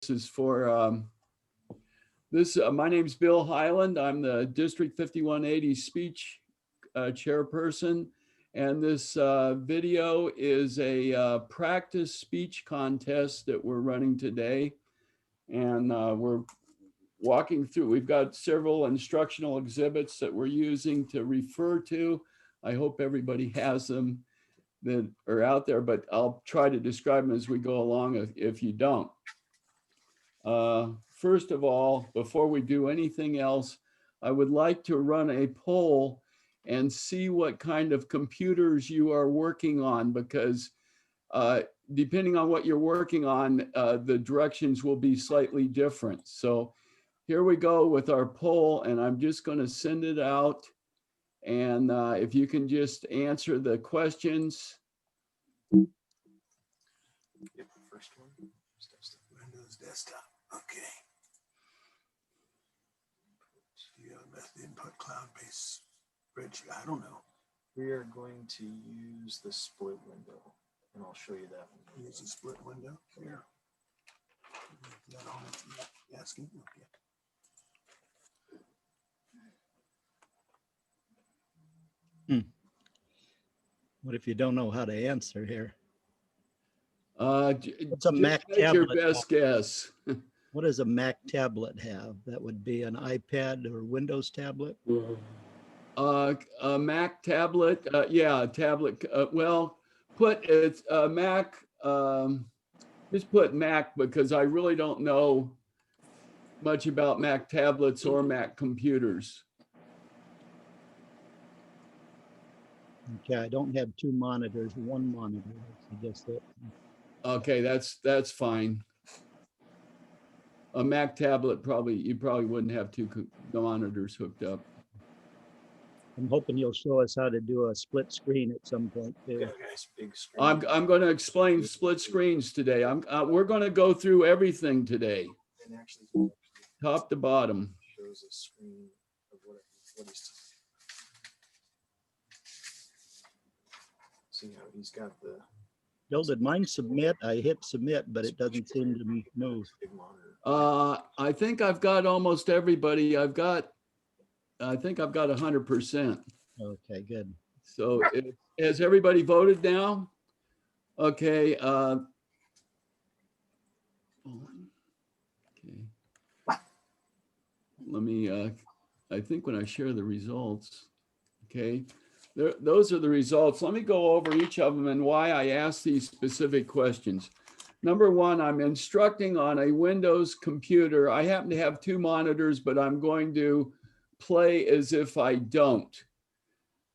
is for my name's Bill Highland. I'm the District 5180 speech chairperson, and this video is a practice speech contest that we're running today, and we're walking through. We've got several instructional exhibits that we're using to refer to. I hope everybody has them that are out there, but I'll try to describe them as we go along if you don't. First of all, before we do anything else, I would like to run a poll and see what kind of computers you are working on, because depending on what you're working on, the directions will be slightly different. So here we go with our poll, and I'm just going to send it out. And if you can just answer the questions. Yep, the first one. Windows desktop. Okay. Do you have a method input cloud-based spreadsheet? I don't know. We are going to use the split window, and I'll show you that one. Use a split window here. Is that all that you're asking? Okay. What if you don't know how to answer here? It's a Mac make your tablet. best guess. What does a Mac tablet have? That would be an iPad or Windows tablet? A Mac tablet, yeah, a tablet. Well, put it's a Mac. Just put Mac, because I really don't know much about Mac tablets or Mac computers. Okay, I don't have two monitors, one monitor. I guess that. Okay, that's fine. A Mac tablet, you probably wouldn't have two monitors hooked up. I'm hoping you'll show us how to do a split screen at some point too. Got a nice big screen. I'm going to explain split screens today. We're going to go through everything today, And actually, top to bottom. shows a screen of what he's. See how he's got the Bill, did mine submit? I hit submit, but it doesn't seem to move. big monitor. I think I've got almost everybody. I think I've got 100%. Okay, good. So has everybody voted now? Okay. Okay. Let me, I think when I share the results, okay, those are the results. Let me go over each of them and why I asked these specific questions. Number one, I'm instructing on a Windows computer. I happen to have two monitors, but I'm going to play as if I don't.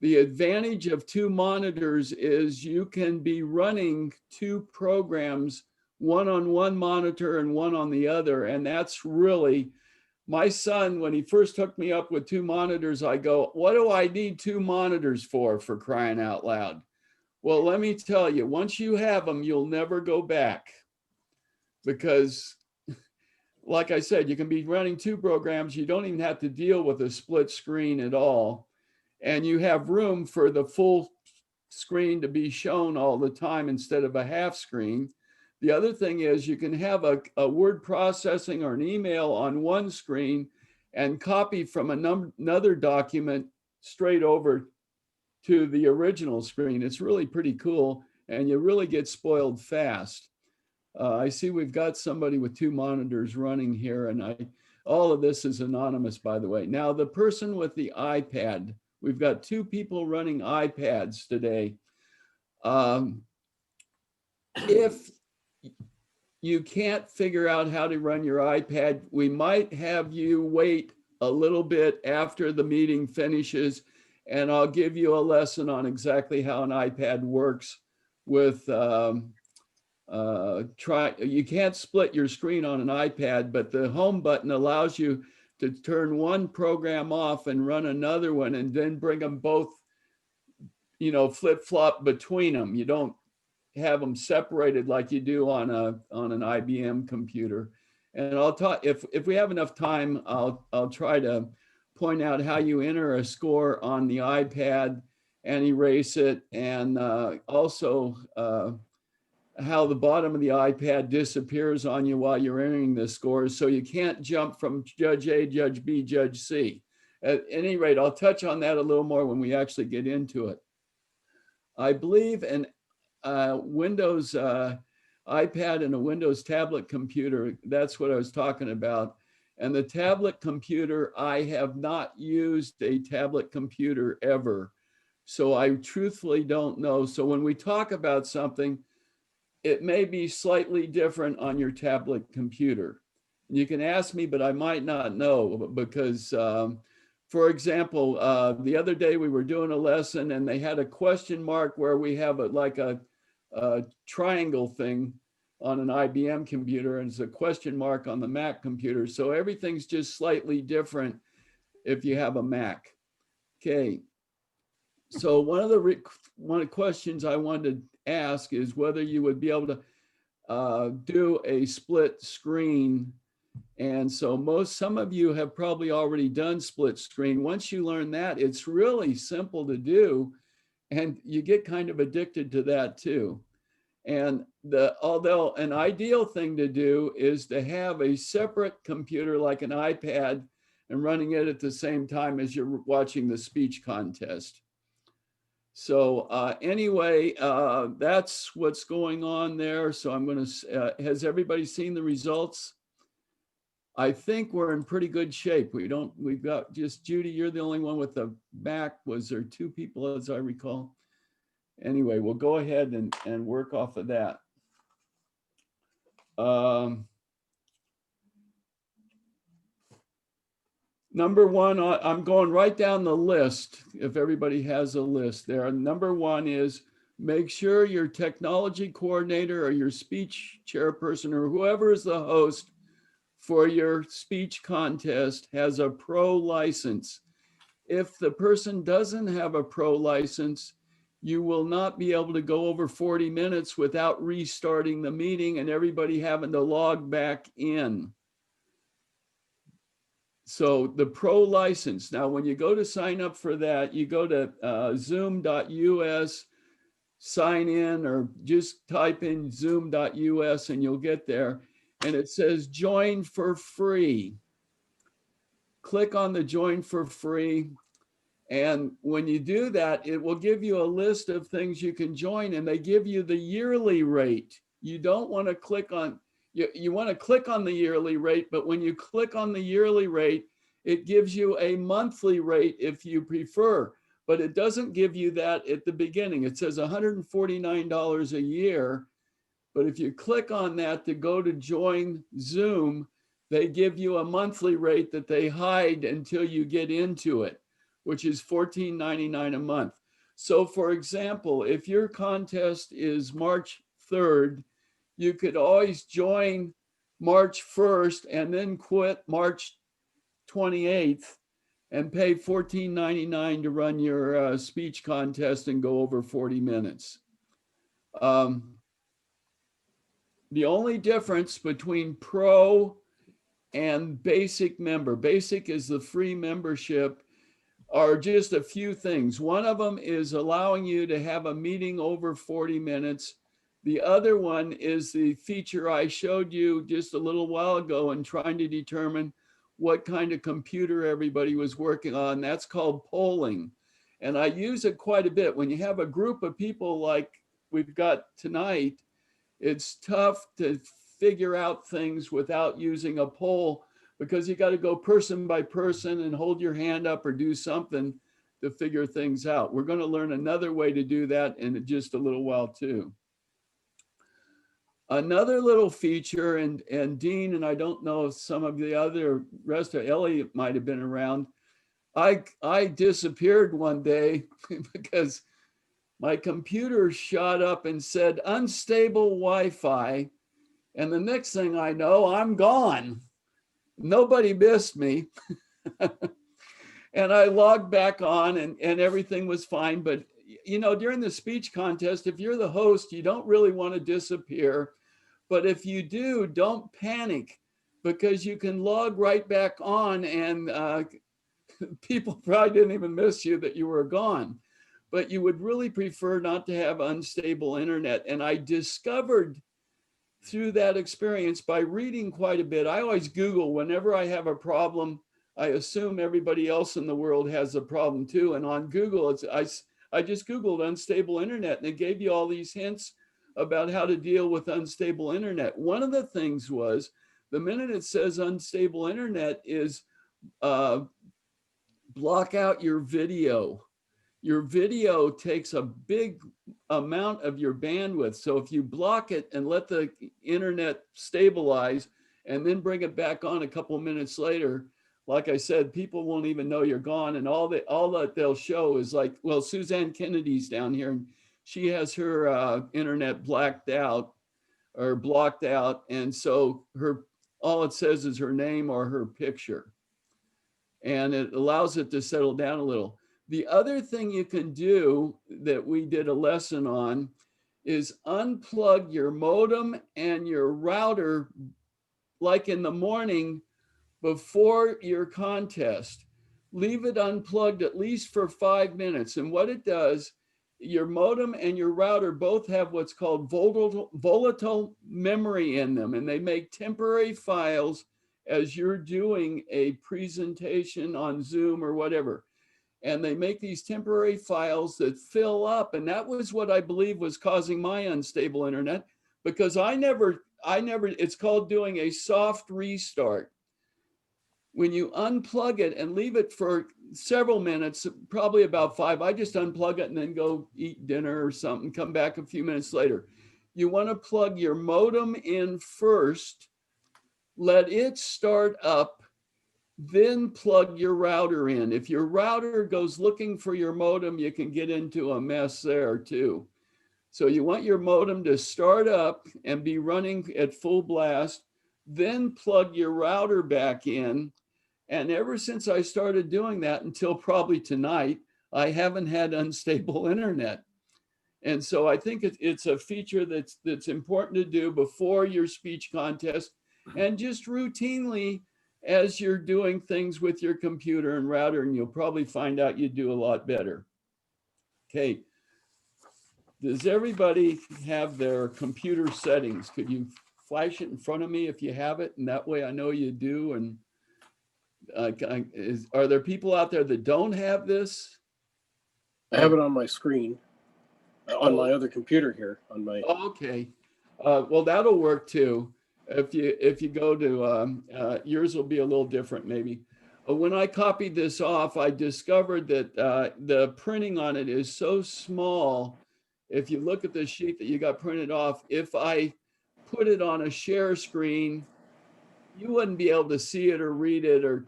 The advantage of two monitors is you can be running two programs, one on one monitor and one on the other. And that's really, my son, when he first hooked me up with two monitors, I go, what do I need two monitors for crying out loud? Well, let me tell you, once you have them, you'll never go back. Because like I said, you can be running two programs. You don't even have to deal with a split screen at all. And you have room for the full screen to be shown all the time instead of a half screen. The other thing is you can have a word processing or an email on one screen and copy from another document straight over to the original screen. It's really pretty cool, and you really get spoiled fast. I see we've got somebody with two monitors running here, and all of this is anonymous, by the way. Now, the person with the iPad, we've got two people running iPads today. If you can't figure out how to run your iPad, we might have you wait a little bit after the meeting finishes, and I'll give you a lesson on exactly how an iPad works with you can't split your screen on an iPad, but the home button allows you to turn one program off and run another one, and then bring them both, flip-flop between them. You don't have them separated like you do on an IBM computer. And I'll talk, if we have enough time, I'll try to point out how you enter a score on the iPad and erase it, and also how the bottom of the iPad disappears on you while you're entering the scores. So you can't jump from Judge A, Judge B, Judge C. At any rate, I'll touch on that a little more when we actually get into it. I believe an Windows iPad and a Windows tablet computer, that's what I was talking about. And the tablet computer, I have not used a tablet computer ever. So I truthfully don't know. So when we talk about something, it may be slightly different on your tablet computer. You can ask me, but I might not know because, for example, the other day we were doing a lesson and they had a question mark where we have like a triangle thing on an IBM computer, and it's a question mark on the Mac computer. So everything's just slightly different if you have a Mac. Okay. So one of the questions I wanted to ask is whether you would be able to do a split screen. And so some of you have probably already done split screen. Once you learn that, it's really simple to do, and you get kind of addicted to that too. And although an ideal thing to do is to have a separate computer like an iPad and running it at the same time as you're watching the speech contest. So anyway, that's what's going on there. So I'm going to, has everybody seen the results? I think we're in pretty good shape. We've got just Judy, you're the only one with the Mac. Was there 2 people as I recall? Anyway, we'll go ahead and work off of that. Number 1, I'm going right down the list. If everybody has a list there, number 1 is make sure your technology coordinator or your speech chairperson or whoever is the host for your speech contest has a pro license. If the person doesn't have a pro license, you will not be able to go over 40 minutes without restarting the meeting and everybody having to log back in. So the pro license. Now, when you go to sign up for that, you go to zoom.us, sign in, or just type in zoom.us and you'll get there. And it says join for free. Click on the join for free. And when you do that, it will give you a list of things you can join, and they give you the yearly rate. You don't want to click on, you want to click on the yearly rate, but when you click on the yearly rate, it gives you a monthly rate if you prefer, but it doesn't give you that at the beginning. It says $149 a year, but if you click on that to go to join Zoom, they give you a monthly rate that they hide until you get into it, which is $14.99 a month. So for example, if your contest is March 3rd, you could always join March 1st and then quit March 28th and pay $14.99 to run your speech contest and go over 40 minutes. The only difference between pro and basic member, basic is the free membership, are just a few things. One of them is allowing you to have a meeting over 40 minutes. The other one is the feature I showed you just a little while ago and trying to determine what kind of computer everybody was working on. That's called polling. And I use it quite a bit. When you have a group of people like we've got tonight, it's tough to figure out things without using a poll, because you got to go person by person and hold your hand up or do something to figure things out. We're going to learn another way to do that in just a little while too. Another little feature, and Dean, and I don't know if some of the other rest of Elliot might have been around. I disappeared one day because my computer shot up and said unstable Wi-Fi. And the next thing I know, I'm gone. Nobody missed me. And I logged back on and everything was fine. But you know, during the speech contest, if you're the host, you don't really want to disappear. But if you do, don't panic, because you can log right back on and people probably didn't even miss you that you were gone. but you would really prefer not to have unstable internet. And I discovered through that experience by reading quite a bit. I always Google whenever I have a problem. I assume everybody else in the world has a problem too. And on Google, I just Googled unstable internet and it gave you all these hints about how to deal with unstable internet. One of the things was the minute it says unstable internet is block out your video. Your video takes a big amount of your bandwidth. So if you block it and let the internet stabilize and then bring it back on a couple of minutes later, like I said, people won't even know you're gone. And all that they'll show is like, well, Suzanne Kennedy's down here and she has her internet blacked out or blocked out. And so all it says is her name or her picture. And it allows it to settle down a little. The other thing you can do that we did a lesson on is unplug your modem and your router like in the morning before your contest. Leave it unplugged at least for 5 minutes. And what it does, your modem and your router both have what's called volatile memory in them, and they make temporary files as you're doing a presentation on Zoom or whatever. And they make these temporary files that fill up. And that was what I believe was causing my unstable internet, because I never, it's called doing a soft restart. When you unplug it and leave it for several minutes, probably about 5, I just unplug it and then go eat dinner or something, come back a few minutes later. You want to plug your modem in first, let it start up, then plug your router in. If your router goes looking for your modem, you can get into a mess there too. So you want your modem to start up and be running at full blast, then plug your router back in. And ever since I started doing that until probably tonight, I haven't had unstable internet. And so I think it's a feature that's important to do before your speech contest and just routinely as you're doing things with your computer and router, and you'll probably find out you do a lot better. Okay. Does everybody have their computer settings? Could you flash it in front of me if you have it? And that way I know you do. And are there people out there that don't have this? I have it on my screen, on my other computer here. On my. Okay. Well, that'll work too. If you go to yours will be a little different maybe. When I copied this off, I discovered that the printing on it is so small. If you look at the sheet that you got printed off, if I put it on a share screen, you wouldn't be able to see it or read it or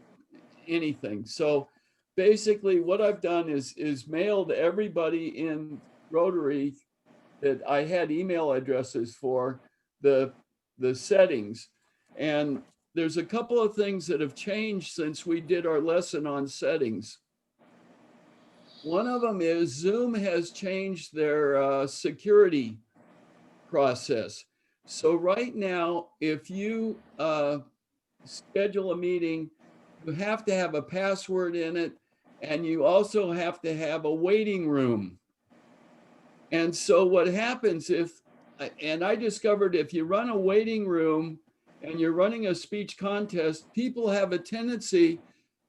anything. So basically what I've done is mailed everybody in Rotary that I had email addresses for the settings. And there's a couple of things that have changed since we did our lesson on settings. One of them is Zoom has changed their security process. So right now, if you schedule a meeting, you have to have a password in it, and you also have to have a waiting room. And so what happens and I discovered if you run a waiting room and you're running a speech contest, people have a tendency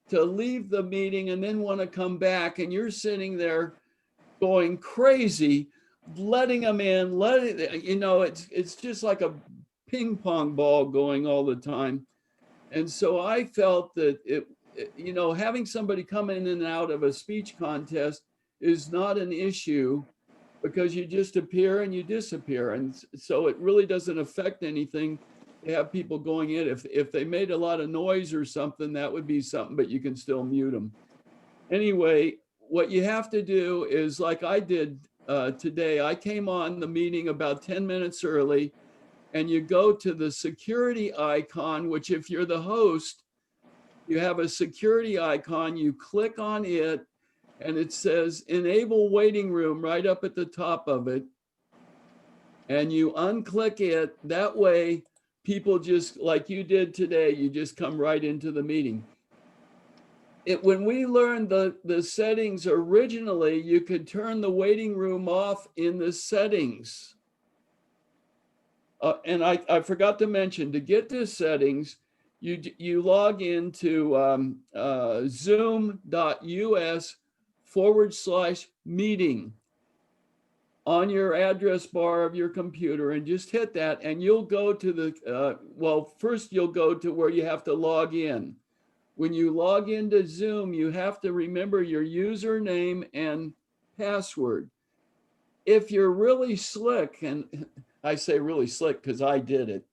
to leave the meeting and then want to come back, and you're sitting there going crazy, letting them in, it's just like a ping pong ball going all the time. And so I felt that having somebody come in and out of a speech contest is not an issue, because you just appear and you disappear. And so it really doesn't affect anything to have people going in. If they made a lot of noise or something, that would be something, but you can still mute them. Anyway, what you have to do is like I did today, I came on the meeting about 10 minutes early, and you go to the security icon, which if you're the host, you have a security icon, you click on it, and it says enable waiting room right up at the top of it. And you unclick it. That way, people just like you did today, you just come right into the meeting. when we learned the settings originally, you could turn the waiting room off in the settings. And I forgot to mention, to get to settings, you log into zoom.us/meeting on your address bar of your computer, and just hit that, and you'll go to the, well, first you'll go to where you have to log in. When you log into Zoom, you have to remember your username and password. If you're really slick, and I say really slick because I did it,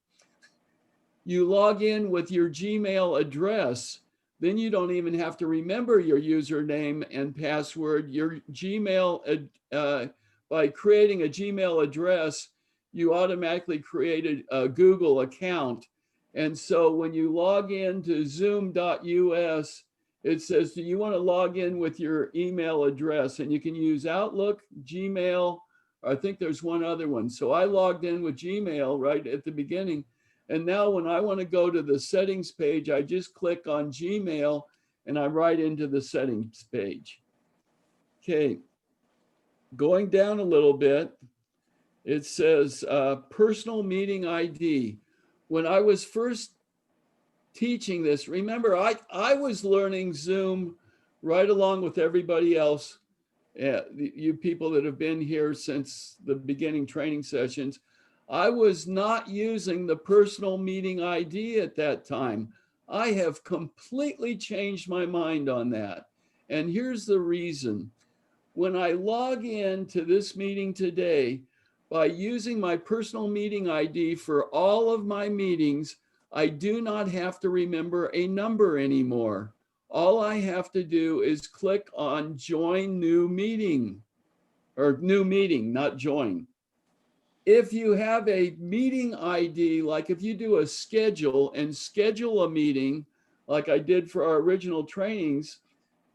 you log in with your Gmail address, then you don't even have to remember your username and password. Your Gmail, by creating a Gmail address, you automatically created a Google account. And so when you log into zoom.us, it says, do you want to log in with your email address? And you can use Outlook, Gmail, I think there's one other one. So I logged in with Gmail right at the beginning. And now when I want to go to the settings page, I just click on Gmail and I'm right into the settings page. Okay, going down a little bit, it says personal meeting ID. When I was first teaching this, remember, I was learning Zoom right along with everybody else. You people that have been here since the beginning training sessions, I was not using the personal meeting ID at that time. I have completely changed my mind on that. And here's the reason. When I log in to this meeting today, by using my personal meeting ID for all of my meetings, I do not have to remember a number anymore. All I have to do is click on join new meeting, or new meeting, not join. If you have a meeting ID, like if you do a schedule and schedule a meeting, like I did for our original trainings,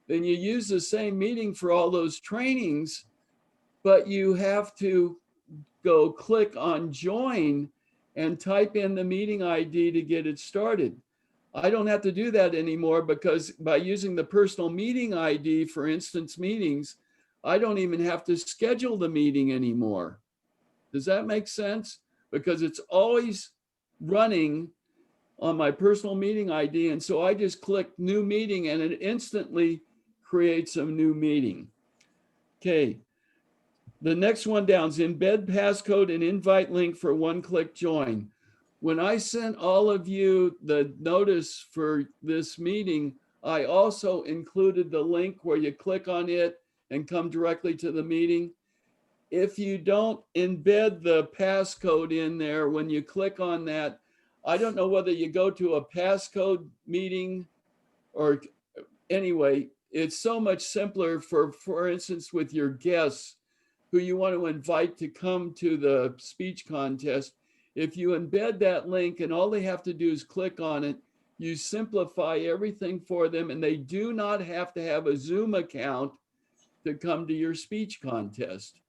then you use the same meeting for all those trainings, but you have to go click on join and type in the meeting ID to get it started. I don't have to do that anymore because by using the personal meeting ID for instance meetings, I don't even have to schedule the meeting anymore. Does that make sense? Because it's always running on my personal meeting ID. And so I just click new meeting and it instantly creates a new meeting. Okay. The next one down is embed passcode and invite link for one-click join. When I sent all of you the notice for this meeting, I also included the link where you click on it and come directly to the meeting. If you don't embed the passcode in there, when you click on that, I don't know whether you go to a passcode meeting or anyway, it's so much simpler for instance, with your guests who you want to invite to come to the speech contest. If you embed that link and all they have to do is click on it, you simplify everything for them and they do not have to have a Zoom account to come to your speech contest.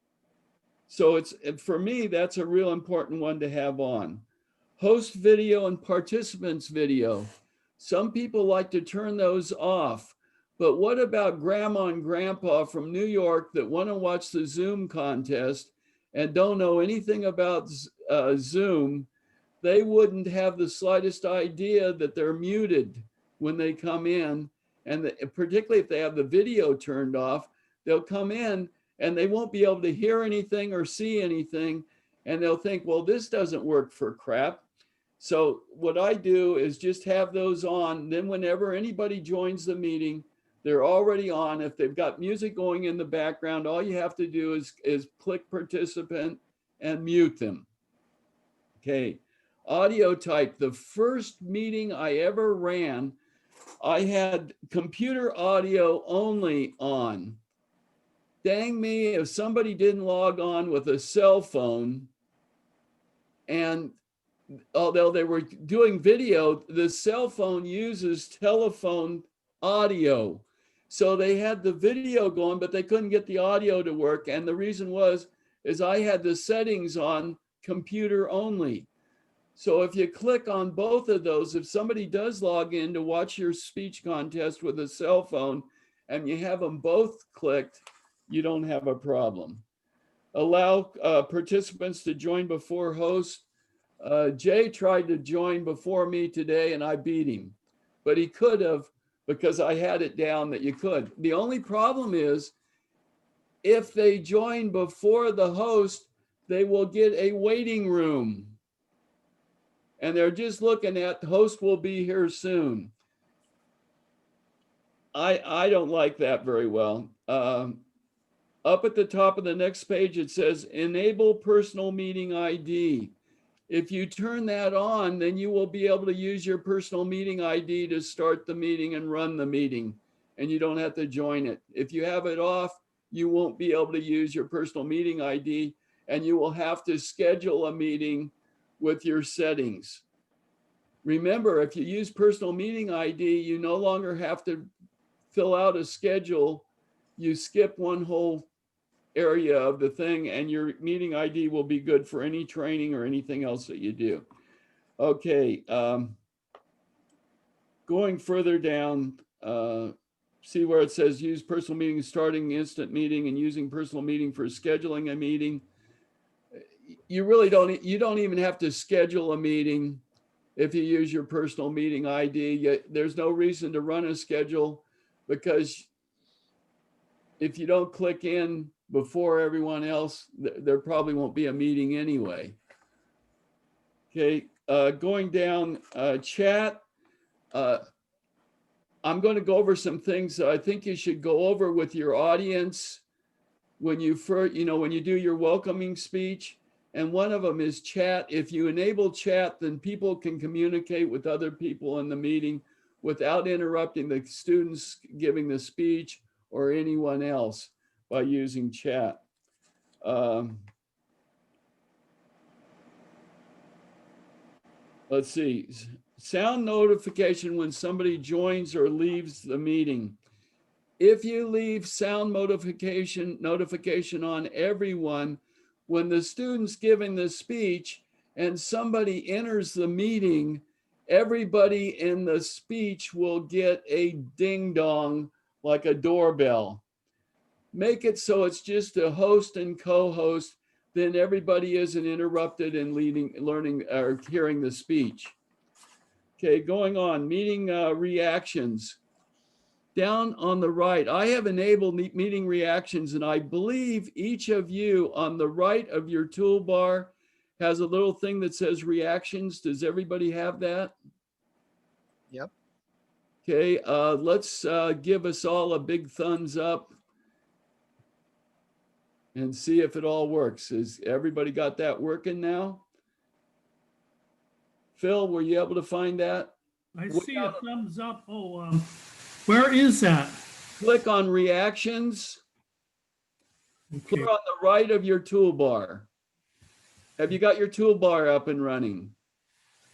So for me, that's a real important one to have on. Host video and participants video. Some people like to turn those off, but what about grandma and grandpa from New York that want to watch the Zoom contest and don't know anything about Zoom? They wouldn't have the slightest idea that they're muted when they come in. And particularly if they have the video turned off, they'll come in and they won't be able to hear anything or see anything. And they'll think, well, this doesn't work for crap. So what I do is just have those on. Then whenever anybody joins the meeting, they're already on. If they've got music going in the background, all you have to do is click participant and mute them. Okay, audio type. The first meeting I ever ran, I had computer audio only on. Dang me, if somebody didn't log on with a cell phone, and although they were doing video, the cell phone uses telephone audio. So they had the video going, but they couldn't get the audio to work. And the reason is I had the settings on computer only. So if you click on both of those, if somebody does log in to watch your speech contest with a cell phone and you have them both clicked, you don't have a problem. Allow participants to join before host. Jay tried to join before me today and I beat him, but he could have because I had it down that you could. The only problem is if they join before the host, they will get a waiting room. And they're just looking at the host will be here soon. I don't like that very well. Up at the top of the next page, it says enable personal meeting ID. If you turn that on, then you will be able to use your personal meeting ID to start the meeting and run the meeting, and you don't have to join it. If you have it off, you won't be able to use your personal meeting ID, and you will have to schedule a meeting with your settings. Remember, if you use personal meeting ID, you no longer have to fill out a schedule. You skip one whole area of the thing and your meeting ID will be good for any training or anything else that you do. Okay, going further down, see where it says use personal meeting starting instant meeting and using personal meeting for scheduling a meeting. You really you don't even have to schedule a meeting if you use your personal meeting ID. There's no reason to run a schedule because if you don't click in before everyone else, there probably won't be a meeting anyway. Okay, going down chat. I'm going to go over some things that I think you should go over with your audience when you when you do your welcoming speech. And one of them is chat. If you enable chat, then people can communicate with other people in the meeting without interrupting the students giving the speech or anyone else by using chat. Let's see, sound notification when somebody joins or leaves the meeting. If you leave sound notification on everyone, when the student's giving the speech and somebody enters the meeting, everybody in the speech will get a ding dong like a doorbell. Make it so it's just a host and co-host, then everybody isn't interrupted in learning or hearing the speech. Okay, going on, meeting reactions. Down on the right, I have enabled meeting reactions, and I believe each of you on the right of your toolbar has a little thing that says reactions. Does everybody have that? Yep. Okay, let's give us all a big thumbs up and see if it all works. Has everybody got that working now? Phil, were you able to find that? I see a thumbs up. Oh, where is that? Click on reactions. Okay. Click on the right of your toolbar. Have you got your toolbar up and running?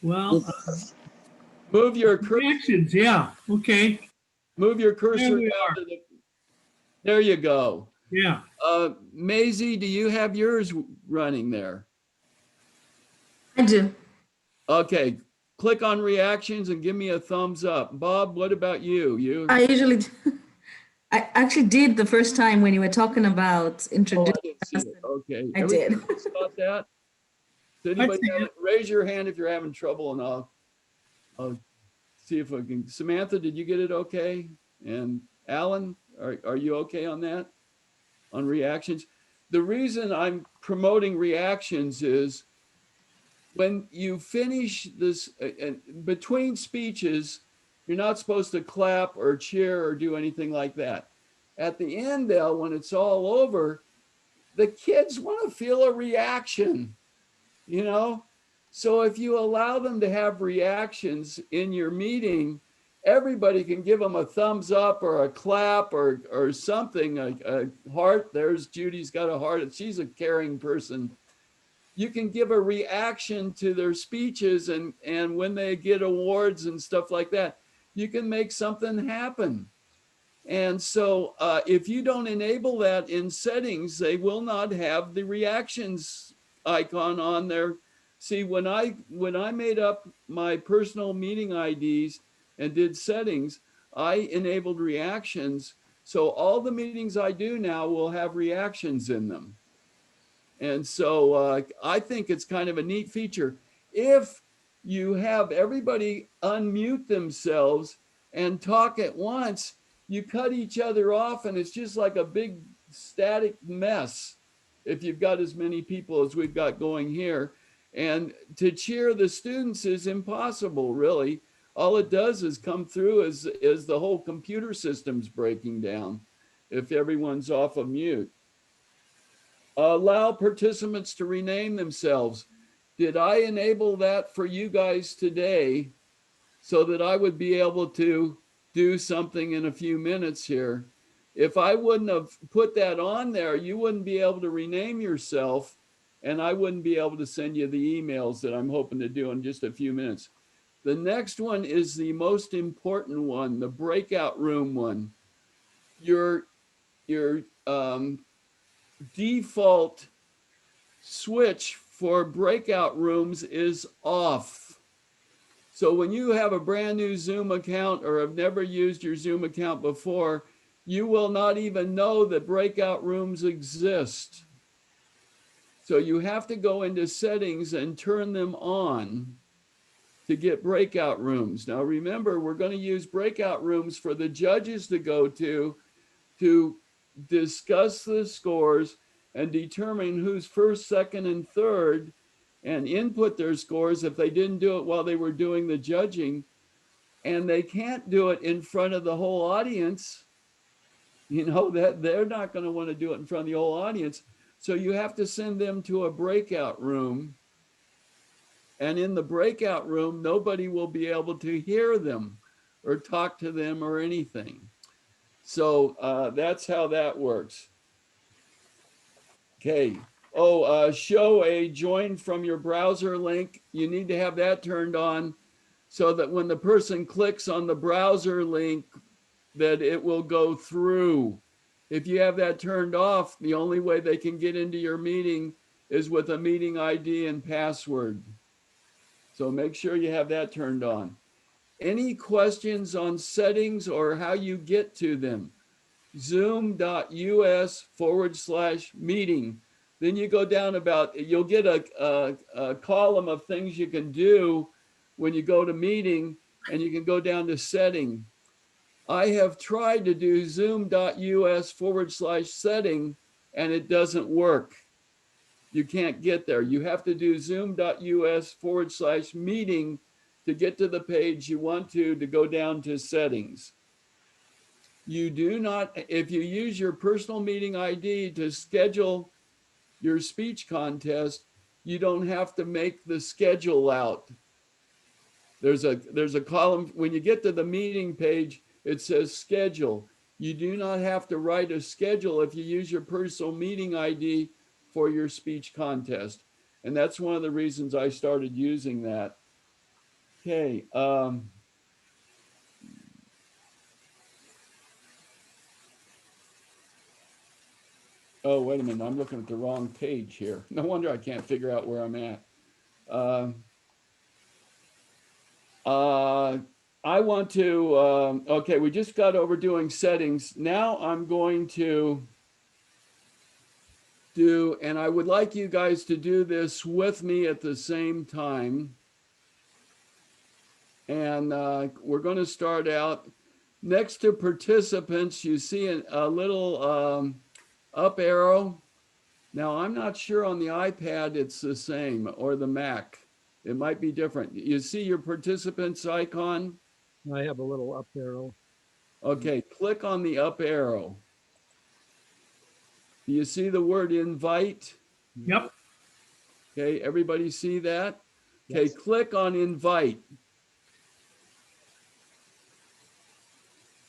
Well, Move your cursor. reactions, yeah, okay, Move your cursor There we down are. to the. There you go. yeah. Maisie, do you have yours running there? I do. Okay, click on reactions and give me a thumbs up. Bob, what about you? I usually do. I actually did the first time when you were talking about Oh, I introducing. didn't see it. Okay. I did. Everybody else got that? Does anybody see have it. it? Raise your hand if you're having trouble and I'll see if I can. Samantha, did you get it okay? And Alan, are you okay on that? On reactions? The reason I'm promoting reactions is when you finish this, between speeches, you're not supposed to clap or cheer or do anything like that. At the end, though, when it's all over, the kids want to feel a reaction, you know? So if you allow them to have reactions in your meeting, everybody can give them a thumbs up or a clap or something, a heart. There's Judy's got a heart. She's a caring person. You can give a reaction to their speeches and when they get awards and stuff like that, you can make something happen. And so if you don't enable that in settings, they will not have the reactions icon on their See, when I made up my personal meeting IDs and did settings, I enabled reactions. So all the meetings I do now will have reactions in them. And so I think it's kind of a neat feature. If you have everybody unmute themselves and talk at once, you cut each other off and it's just like a big static mess if you've got as many people as we've got going here. And to cheer the students is impossible, really. All it does is come through as the whole computer system's breaking down if everyone's off of mute. Allow participants to rename themselves. Did I enable that for you guys today so that I would be able to do something in a few minutes here? If I wouldn't have put that on there, you wouldn't be able to rename yourself and I wouldn't be able to send you the emails that I'm hoping to do in just a few minutes. The next one is the most important one, the breakout room one. Your default switch for breakout rooms is off. So when you have a brand new Zoom account or have never used your Zoom account before, you will not even know that breakout rooms exist. So you have to go into settings and turn them on to get breakout rooms. Now remember, we're going to use breakout rooms for the judges to go to discuss the scores and determine who's first, second, and third, and input their scores if they didn't do it while they were doing the judging. And they can't do it in front of the whole audience. You know, that they're not going to want to do it in front of the whole audience. So you have to send them to a breakout room. And in the breakout room, nobody will be able to hear them or talk to them or anything. So that's how that works. Okay. Oh, show a join from your browser link. You need to have that turned on so that when the person clicks on the browser link, that it will go through. If you have that turned off, the only way they can get into your meeting is with a meeting ID and password. So make sure you have that turned on. Any questions on settings or how you get to them? zoom.us/meeting. Then you go down you'll get a column of things you can do when you go to meeting, and you can go down to setting. I have tried to do zoom.us/setting and it doesn't work. You can't get there. You have to do zoom.us/meeting to get to the page you want to go down to settings. You do not, if you use your personal meeting ID to schedule your speech contest, you don't have to make the schedule out. There's a column, when you get to the meeting page, it says schedule. You do not have to write a schedule if you use your personal meeting ID for your speech contest. And that's one of the reasons I started using that. Okay. Oh, wait a minute. I'm looking at the wrong page here. No wonder I can't figure out where I'm at. I want to, okay, we just got over doing settings. Now I'm going to do, and I would like you guys to do this with me at the same time. And we're going to start out next to participants. You see a little up arrow. Now, I'm not sure on the iPad it's the same, or the Mac. It might be different. You see your participants icon? I have a little up arrow. Okay, click on the up arrow. Do you see the word invite? Yep. Okay, everybody see that? Okay, Yes. click on invite.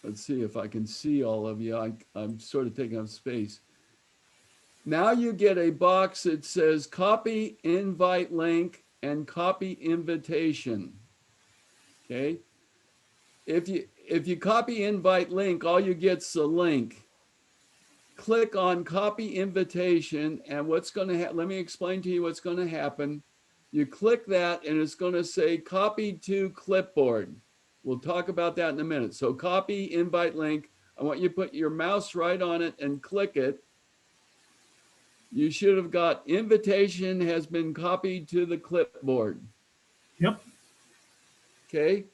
Let's see if I can see all of you. I'm sort of taking up space. Now you get a box that says copy invite link and copy invitation. Okay. If you copy invite link, all you get's the link. Click on copy invitation, and what's going to happen, let me explain to you what's going to happen. You click that and it's going to say copy to clipboard. We'll talk about that in a minute. So copy invite link. I want you to put your mouse right on it and click it. You should have got invitation has been copied to the clipboard. Yep. Okay.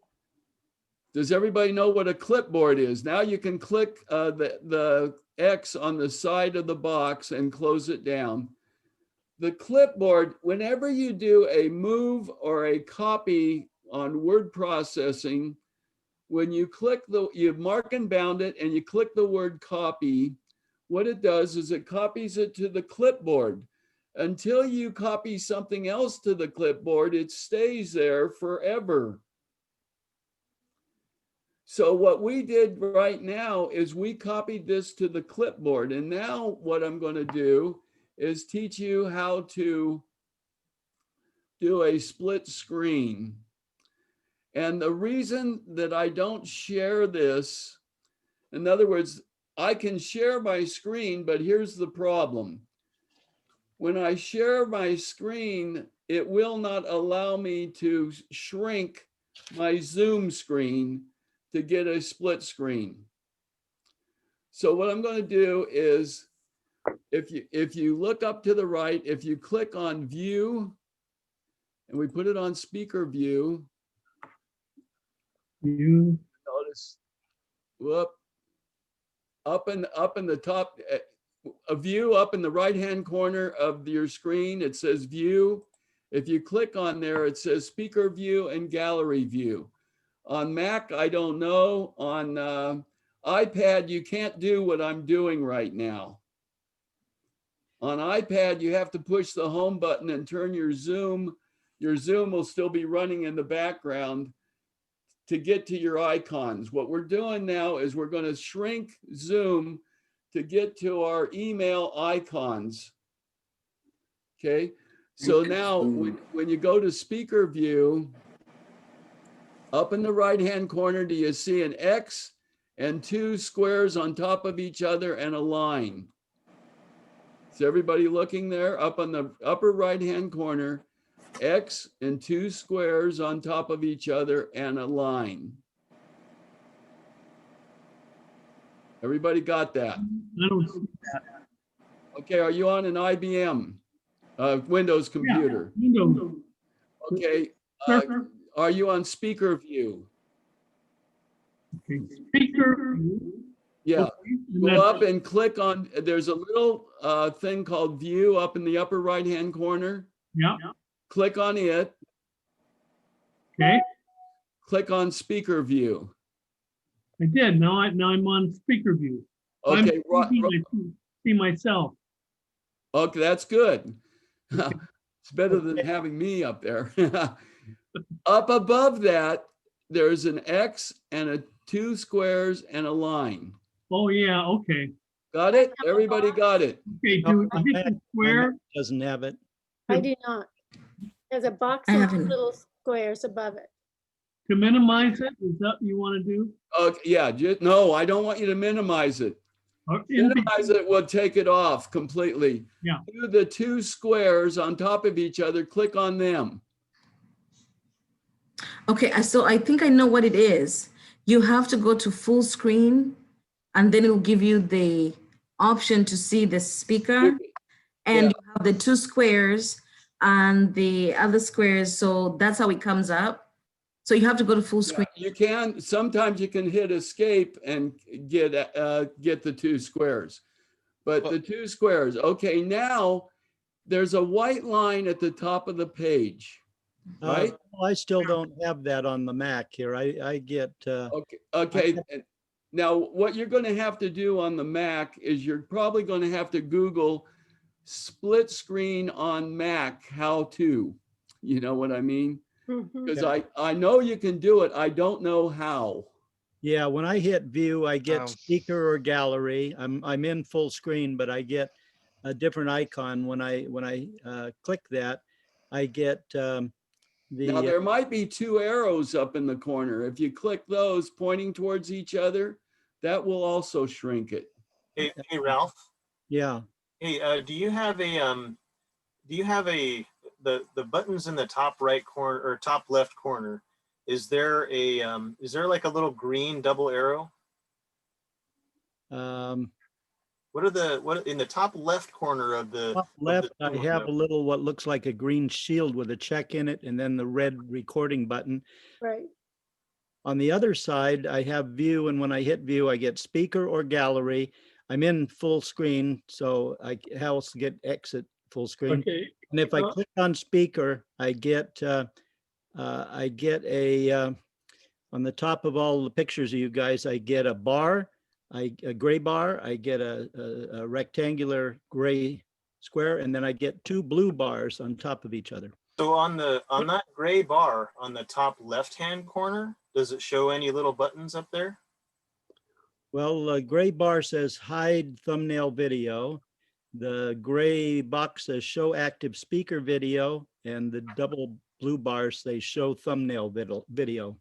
Does everybody know what a clipboard is? Now you can click the X on the side of the box and close it down. The clipboard, whenever you do a move or a copy on word processing, when you click you mark and bound it and you click the word copy, what it does is it copies it to the clipboard. Until you copy something else to the clipboard, it stays there forever. So what we did right now is we copied this to the clipboard. And now what I'm going to do is teach you how to do a split screen. And the reason that I don't share this, in other words, I can share my screen, but here's the problem. When I share my screen, it will not allow me to shrink my Zoom screen to get a split screen. So what I'm going to do is, if you look up to the right, if you click on view, and we put it on speaker view, You, notice, whoop, up in the top, a view up in the right-hand corner of your screen, it says view. If you click on there, it says speaker view and gallery view. On Mac, I don't know. On iPad, you can't do what I'm doing right now. On iPad, you have to push the home button and turn your Zoom. Your Zoom will still be running in the background to get to your icons. What we're doing now is we're going to shrink Zoom to get to our email icons. Okay, so now when you go to speaker view, up in the right-hand corner, do you see an X and two squares on top of each other and a line? Is everybody looking there? Up on the upper right-hand corner, X and two squares on top of each other and a line. Everybody got that? I don't see that. Okay, are you on an IBM Windows computer? Windows. Okay, Sure. are you on speaker view? Okay. Speaker. Yeah, Okay, and go that's- up and click on, there's a little thing called view up in the upper right-hand corner. Yeah, Click on it, okay. click on speaker view. I did. Now I'm on speaker view. Okay, I see myself. okay, that's good. It's better than having me up there. Up above that, there's an X and two squares and a line. Oh, yeah, okay. Got it? Everybody got it? Okay, do I hit the square? Doesn't have it. I do not. There's a box I and haven't. little squares above it. To minimize it, is that what you want to do? Okay, yeah, no, I don't want you to minimize it. Or in Minimize it will take it off completely. Yeah. Do the two squares on top of each other, click on them. Okay, so I think I know what it is. You have to go to full screen and then it will give you the option to see the speaker. And Yeah. you have the two squares and the other squares. So that's how it comes up. So you have to go to full Yeah, screen. you can, sometimes you can hit escape and get the two squares. But the two squares, okay, now there's a white line at the top of the page, right? Well, I still don't have that on the Mac here. I get, Okay. Now, what you're going to have to do on the Mac is you're probably going to have to Google split screen on Mac, how to, you know what I mean? Mhm. Because I know you can do it. I don't know how. yeah, when I hit view, I get Wow. speaker or gallery. I'm in full screen, but I get a different icon when I click that. I get Now, the there might be two arrows up in the corner. If you click those pointing towards each other, that will also shrink it. Hey, Ralph. yeah. Hey, do you have a the buttons in the top right corner or top left corner, is there like a little green double arrow? What in the top left corner of the Top of the left, I Zoom have a window? little, what looks like a green shield with a check in it, and then the red recording button. Right. On the other side, I have view, and when I hit view, I get speaker or gallery. I'm in full screen, so I else get exit full screen. Okay. And if I click on speaker, I get a, on the top of all the pictures of you guys, I get a bar, a gray bar, I get a rectangular gray square, and then I get two blue bars on top of each other. So on that gray bar on the top left-hand corner, does it show any little buttons up there? Well, the gray bar says hide thumbnail video. The gray box says show active speaker video, and the double blue bars say show thumbnail video.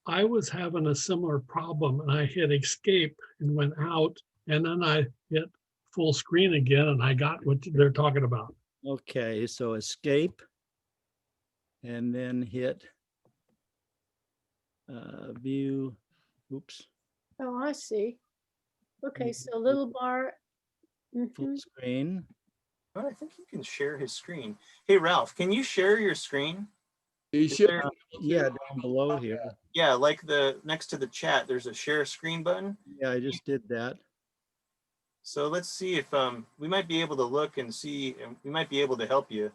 I was having a similar problem and I hit escape and went out, and then I hit full screen again and I got what they're talking about. Okay, so escape and then hit view. Oops, Oh, I see. Okay, so little bar. full Mhm. screen. Oh, I think you can share his screen. Hey, Ralph, can you share your screen? You Is should, there- Yeah, down below here. yeah, like next to the chat, there's a share screen button. Yeah, I just did that. So let's see if we might be able to look and see, and we might be able to help you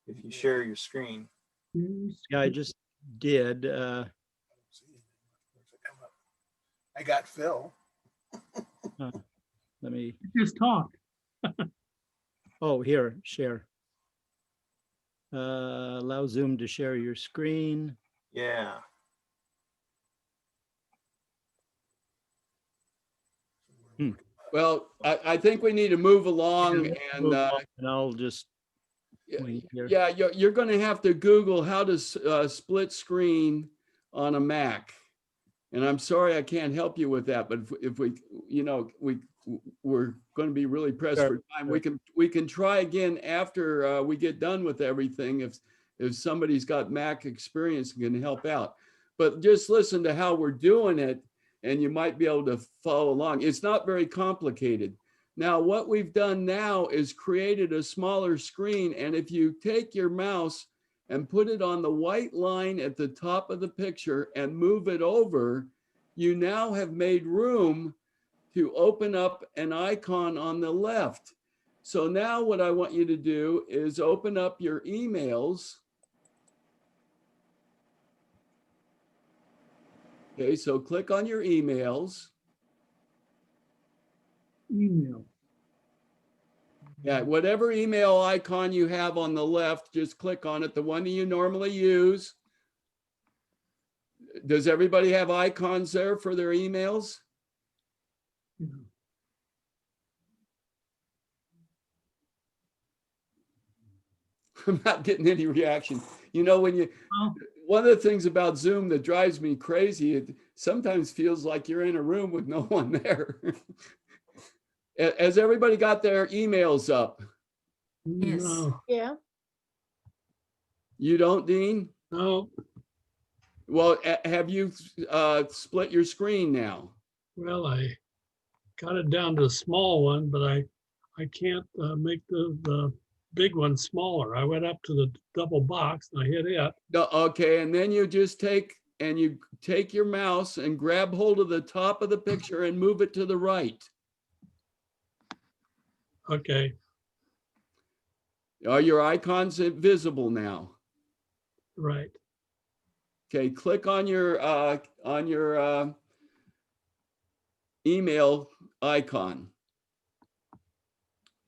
if you share your screen. Yeah, I just did. I got Phil. Let me, Just talk. oh, here, share. Allow Zoom to share your screen. Yeah. well, I think we need to move along and, Move on, and I'll just wait here. yeah, you're going to have to Google how to split screen on a Mac. And I'm sorry I can't help you with that, but if we, we're going to be really pressed Sure, for time. sure. We can try again after we get done with everything. If somebody's got Mac experience and can help out, but just listen to how we're doing it, and you might be able to follow along. It's not very complicated. Now, what we've done now is created a smaller screen, and if you take your mouse and put it on the white line at the top of the picture and move it over, you now have made room to open up an icon on the left. So now what I want you to do is open up your emails. Okay, so click on your emails. Email. Yeah, whatever email icon you have on the left, just click on it, the one that you normally use. Does everybody have icons there for their emails? I'm not getting any reaction. When one of the things about Zoom that drives me crazy, it sometimes feels like you're in a room with no one there. Has everybody got their emails up? Yes. No, Yeah. You don't, Dean? no. Well, have you split your screen now? Well, I got it down to a small one, but I can't make the big one smaller. I went up to the double box and I hit it. No, okay, and then you just take your mouse and grab hold of the top of the picture and move it to the right. Okay, Are your icons visible now? right. Okay, click on your email icon.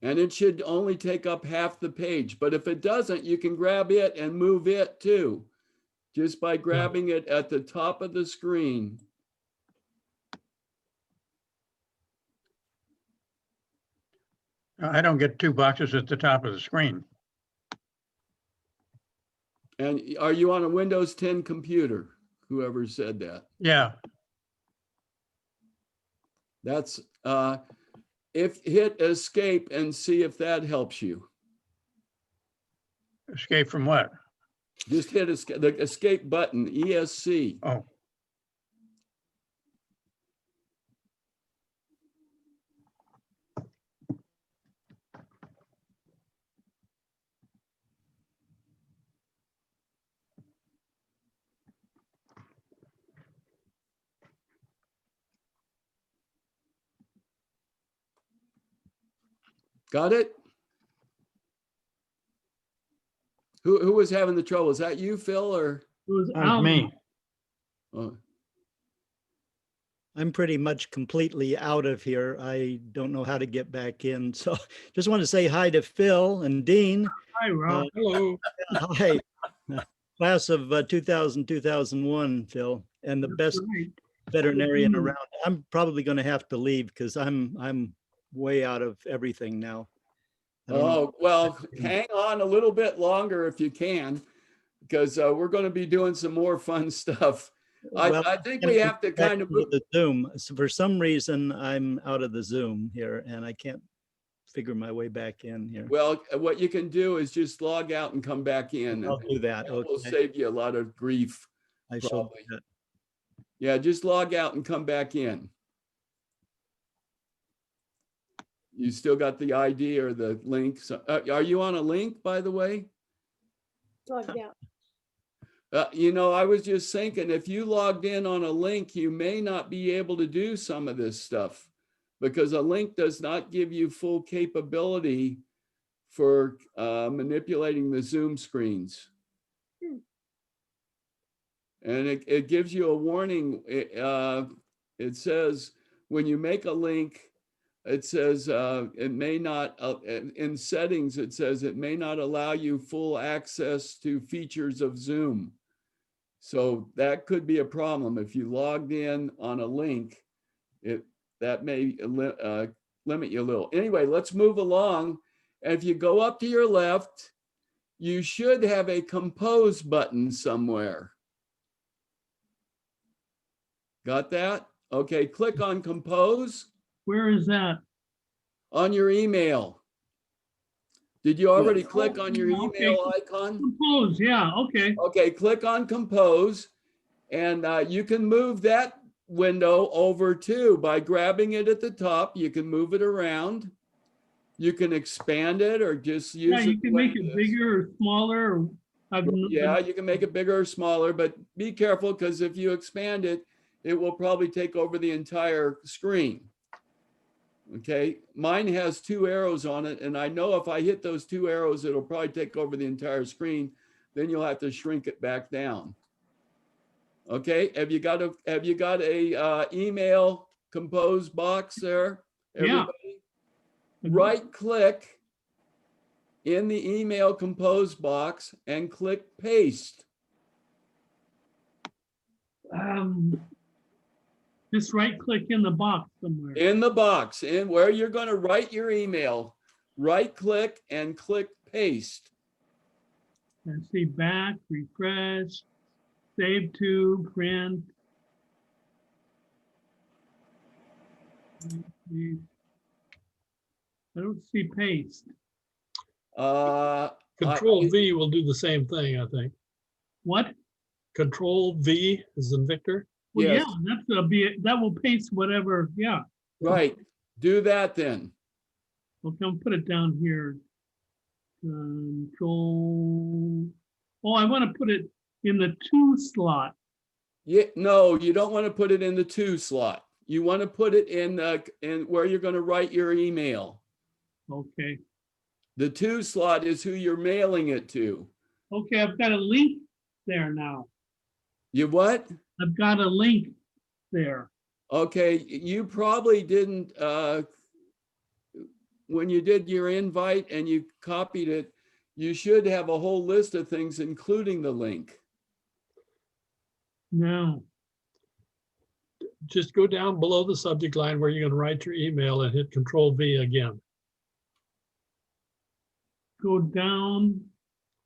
And it should only take up half the page, but if it doesn't, you can grab it and move it too, just by grabbing it at the top of the screen. I don't get two boxes at the top of the screen. And are you on a Windows 10 computer? Whoever said that. Yeah, That's, if hit escape and see if that helps you. Escape from what? Just hit the escape button, ESC. Oh, Got it? Who was having the trouble? Is that you, Phil, or? It was that was Alan. me. Oh, I'm pretty much completely out of here. I don't know how to get back in. So just want to say hi to Phil and Dean. Hi, Rob. Hello. Hi. Class of 2000, 2001, Phil, and the best Right. veterinarian around. I'm probably going to have to leave because I'm way out of everything now. I don't know. oh, well, hang on a little bit longer if you can, because we're going to be doing some more fun stuff. Well, I think we have to back kind of, into the Zoom. So for some reason, I'm out of the Zoom here and I can't figure my way back in here. well, what you can do is just log out and come back in. I'll do that. That will Okay. save you a lot of grief. I shall do probably. that. Yeah, just log out and come back in. You still got the ID or the link. So, are you on a link, by the way? Logged out. You know, I was just thinking, if you logged in on a link, you may not be able to do some of this stuff because a link does not give you full capability for manipulating the Zoom screens. And it gives you a warning. It says when you make a link, it says it may not, in settings, it says it may not allow you full access to features of Zoom. So that could be a problem. If you logged in on a link, that may limit you a little. Anyway, let's move along. And if you go up to your left, you should have a compose button somewhere. Got that? Okay, click on compose Where is that? on your email. Did you already Oh, click on your okay. email icon? Compose, yeah, okay. Okay, click on compose and you can move that window over too by grabbing it at the top. You can move it around. You can expand it or just use Yeah, it. you can the way make it is. bigger or smaller. Or Yeah, you can make it bigger or smaller, but be careful because if you expand it, it will probably take over the entire screen. Okay, mine has 2 arrows on it, and I know if I hit those 2 arrows, it'll probably take over the entire screen. Then you'll have to shrink it back down. Okay, have you got a email compose box there? Yeah. Everybody? Right click in the email compose box and click paste. Just right click in the box somewhere. In the box, in where you're going to write your email, right click and click paste. And see back, refresh, save to, print. I don't see paste. Control V will do the same thing, I think. What? Control V is in Victor. Well, Yes. yeah, that will paste whatever, yeah. Right, do that then. Okay, I'll put it down here. Control. Oh, I want to put it in the 2 slot. Yeah, no, you don't want to put it in the 2 slot. You want to put it in where you're going to write your email. Okay. The 2 slot is who you're mailing it to. Okay, I've got a link there now. You what? I've got a link there. Okay, you probably didn't, when you did your invite and you copied it, you should have a whole list of things, including the link. No. Just go down below the subject line where you're going to write your email and hit Control V again. Go down.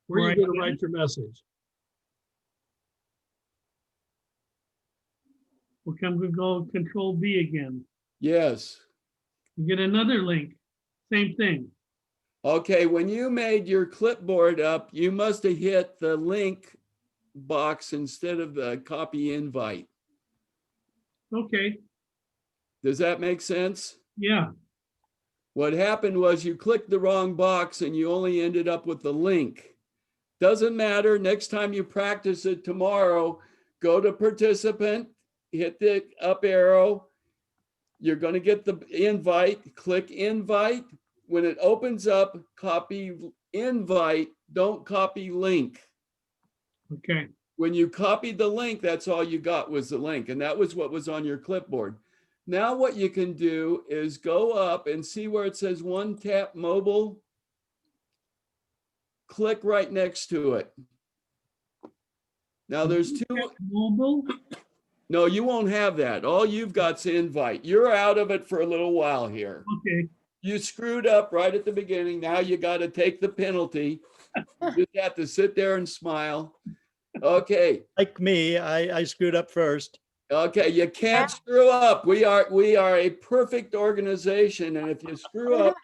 Where are Right you going to here. write your message? Okay, I'm gonna go Control V again. Yes. You get another link. Same thing. Okay, when you made your clipboard up, you must have hit the link box instead of the copy invite. Okay, Does that make sense? yeah, What happened was you clicked the wrong box and you only ended up with the link. Doesn't matter. Next time you practice it tomorrow, go to participant, hit the up arrow. You're going to get the invite, click invite. When it opens up, copy invite, don't copy link. okay. When you copied the link, that's all you got was the link. And that was what was on your clipboard. Now what you can do is go up and see where it says one tap mobile. Click right next to it. Now there's two. Mobile? No, you won't have that. All you've got's invite. You're out of it for a little while here. Okay, You screwed up right at the beginning. Now you got to take the penalty. You just have to sit there and smile. Okay. Like me, I screwed up first. Okay, you can't screw up. We are a perfect organization, and if you screw up,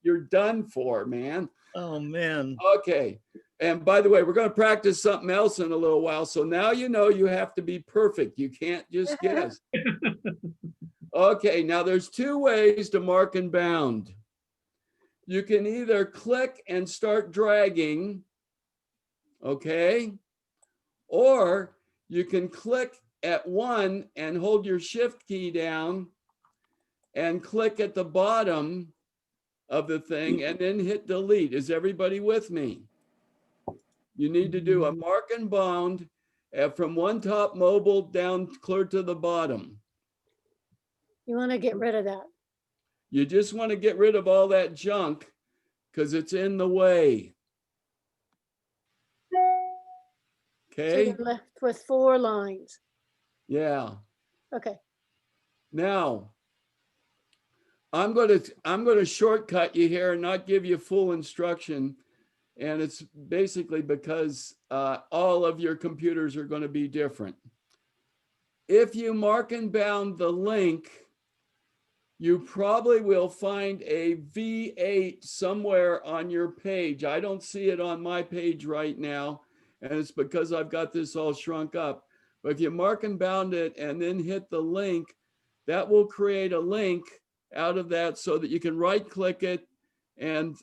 you're done for, man. Oh, man. Okay. And by the way, we're going to practice something else in a little while. So now you know you have to be perfect. You can't just guess. Okay, now there's two ways to mark and bound. You can either click and start dragging, okay? Or you can click at one and hold your shift key down and click at the bottom of the thing and then hit delete. Is everybody with me? You need to do a mark and bound from one top mobile down clear to the bottom. You want to get rid of that. You just want to get rid of all that junk because it's in the way. So Okay, you're left with 4 lines. yeah. Okay. Now, I'm going to shortcut you here and not give you full instruction. And it's basically because all of your computers are going to be different. If you mark and bound the link, you probably will find a V8 somewhere on your page. I don't see it on my page right now, and it's because I've got this all shrunk up. But if you mark and bound it and then hit the link, that will create a link out of that so that you can right click it and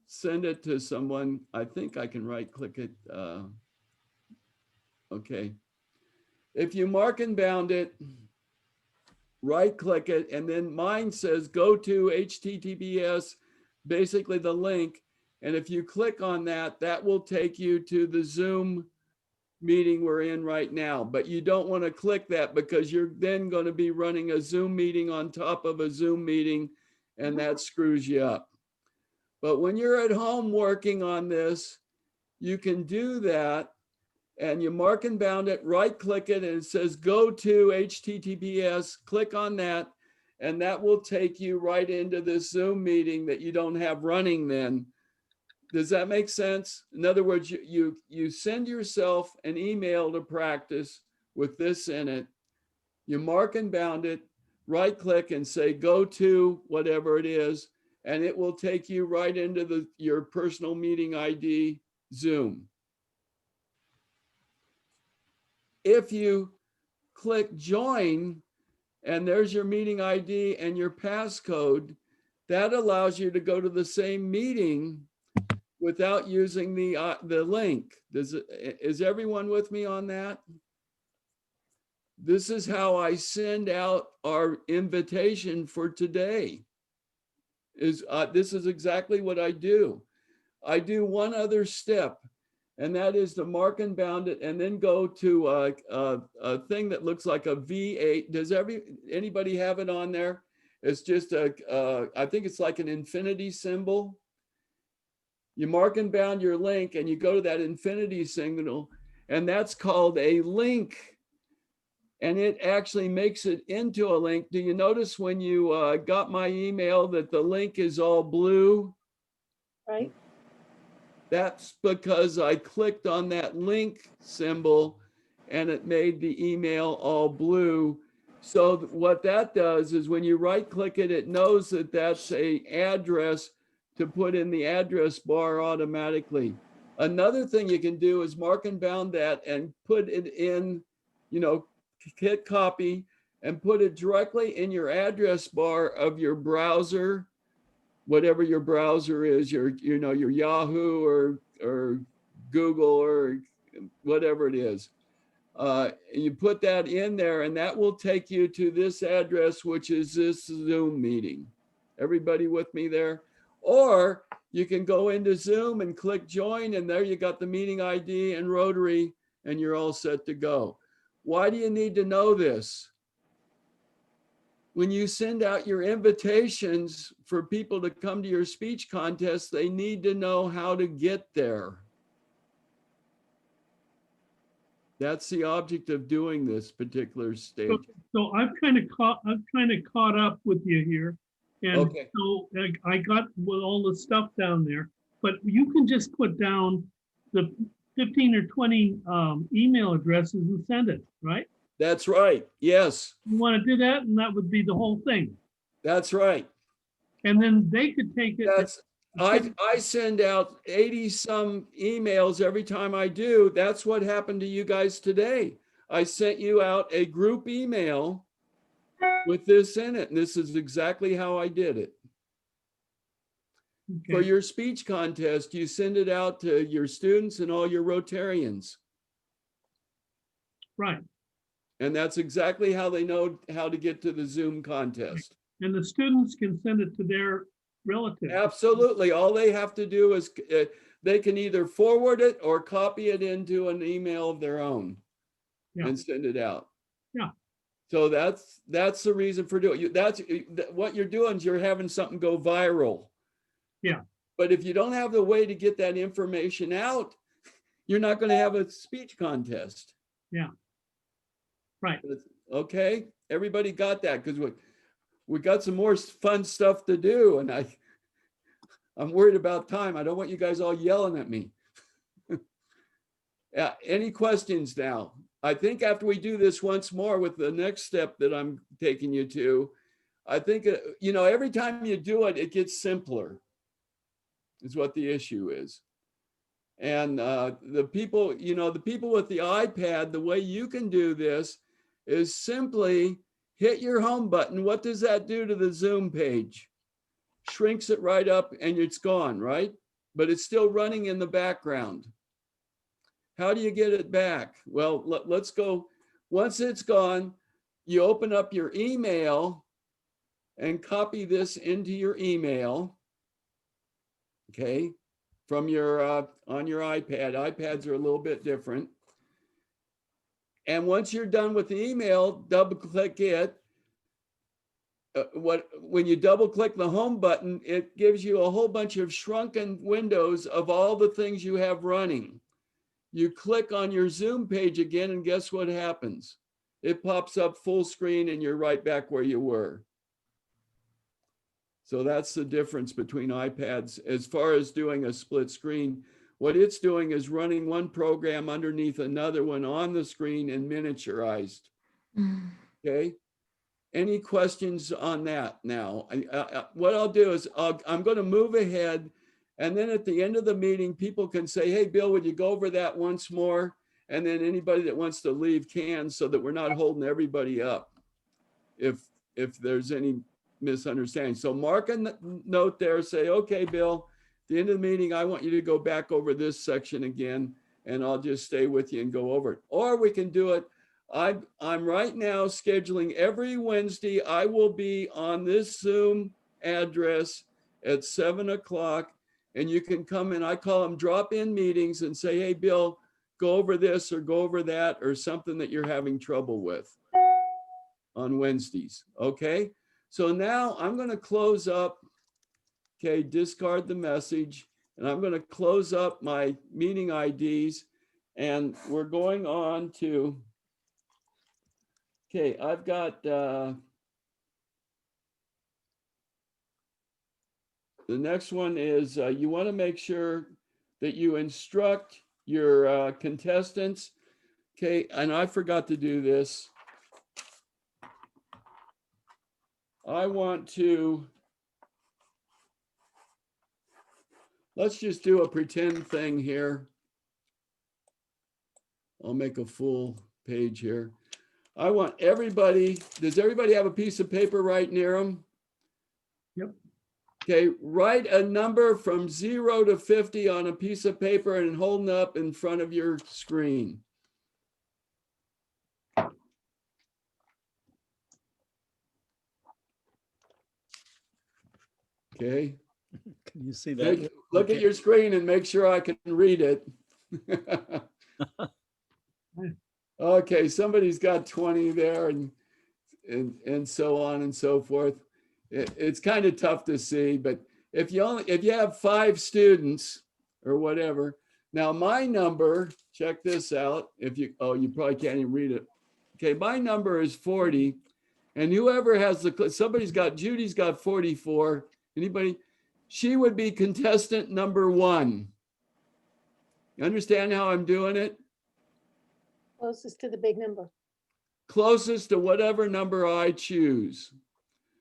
send it to someone. I think I can right click it. Okay. If you mark and bound it, right click it, and then mine says go to HTTPS, basically the link. And if you click on that, that will take you to the Zoom meeting we're in right now. But you don't want to click that because you're then going to be running a Zoom meeting on top of a Zoom meeting, and that screws you up. But when you're at home working on this, you can do that, and you mark and bound it, right click it, and it says go to HTTPS, click on that, and that will take you right into this Zoom meeting that you don't have running then. Does that make sense? In other words, you send yourself an email to practice with this in it. You mark and bound it, right click and say go to whatever it is, and it will take you right into your personal meeting ID Zoom. If you click join and there's your meeting ID and your passcode, that allows you to go to the same meeting without using the link. Is everyone with me on that? This is how I send out our invitation for today. This is exactly what I do. I do one other step, and that is to mark and bound it and then go to a thing that looks like a V8. Does anybody have it on there? It's just I think it's like an infinity symbol. You mark and bound your link and you go to that infinity signal, and that's called a link. And it actually makes it into a link. Do you notice when you got my email that the link is all blue? Right. That's because I clicked on that link symbol and it made the email all blue. So what that does is when you right click it, it knows that that's an address to put in the address bar automatically. Another thing you can do is mark and bound that and put it in, hit copy and put it directly in your address bar of your browser, whatever your browser is, your Yahoo or Google or whatever it is. You put that in there and that will take you to this address, which is this Zoom meeting. Everybody with me there? Or you can go into Zoom and click join, and there you got the meeting ID and Rotary, and you're all set to go. Why do you need to know this? When you send out your invitations for people to come to your speech contest, they need to know how to get there. That's the object of doing this particular stage. So I've kind of caught up with you here. And Okay. so I got with all the stuff down there, but you can just put down the 15 or 20 email addresses and send it, right? That's right. Yes, You want to do that, and that would be the whole thing. that's right. And then they could take it. I send out 80 some emails every time I do. That's what happened to you guys today. I sent you out a group email with this in it. And this is exactly how I did it. Okay. For your speech contest, you send it out to your students and all your Rotarians. Right. And that's exactly how they know how to get to the Zoom contest. And the students can send it to their relatives. Absolutely. All they have to do is they can either forward it or copy it into an email of their own and send it out. Yeah. So that's the reason for doing it. That's what you're doing is you're having something go viral. Yeah. But if you don't have the way to get that information out, you're not going to have a speech contest. Yeah. Right. Okay. Everybody got that because we got some more fun stuff to do, and I'm worried about time. I don't want you guys all yelling at me. Yeah. Any questions now? I think after we do this once more with the next step that I'm taking you to, I think, every time you do it, it gets simpler is what the issue is. And the people with the iPad, the way you can do this is simply hit your home button. What does that do to the Zoom page? Shrinks it right up and it's gone, right? But it's still running in the background. How do you get it back? Well, let's go. Once it's gone, you open up your email and copy this into your email. Okay, from your on your iPad. iPads are a little bit different. And once you're done with the email, double click it. When you double click the home button, it gives you a whole bunch of shrunken windows of all the things you have running. You click on your Zoom page again, and guess what happens? It pops up full screen and you're right back where you were. So that's the difference between iPads as far as doing a split screen. What it's doing is running one program underneath another one on the screen and miniaturized. Okay. Any questions on that now? What I'll do is I'm going to move ahead. And then at the end of the meeting, people can say, hey, Bill, would you go over that once more? And then anybody that wants to leave can, so that we're not holding everybody up if there's any misunderstanding. So mark a note there, say, okay, Bill, at the end of the meeting, I want you to go back over this section again, and I'll just stay with you and go over it. Or we can do it. I'm right now scheduling every Wednesday. I will be on this Zoom address at 7 o'clock. And you can come in, I call them drop-in meetings, and say, hey, Bill, go over this or go over that or something that you're having trouble with on Wednesdays. Okay. So now I'm going to close up. Okay. Discard the message. And I'm going to close up my meeting IDs. And we're going on to, okay, I've got, the next one is you want to make sure that you instruct your contestants. Okay, and I forgot to do this. I want to let's just do a pretend thing here. I'll make a full page here. I want everybody, does everybody have a piece of paper right near them? Yep. Okay, write a number from 0 to 50 on a piece of paper and hold it up in front of your screen. Okay. Can you see that? Look at your screen and make sure I can read it. Okay, somebody's got 20 there and so on and so forth. It's kind of tough to see, but if you have 5 students or whatever, now my number, check this out. You probably can't even read it. Okay, my number is 40, and whoever has Judy's got 44. Anybody? She would be contestant number 1. You understand how I'm doing it? Closest to the big number. Closest to whatever number I choose.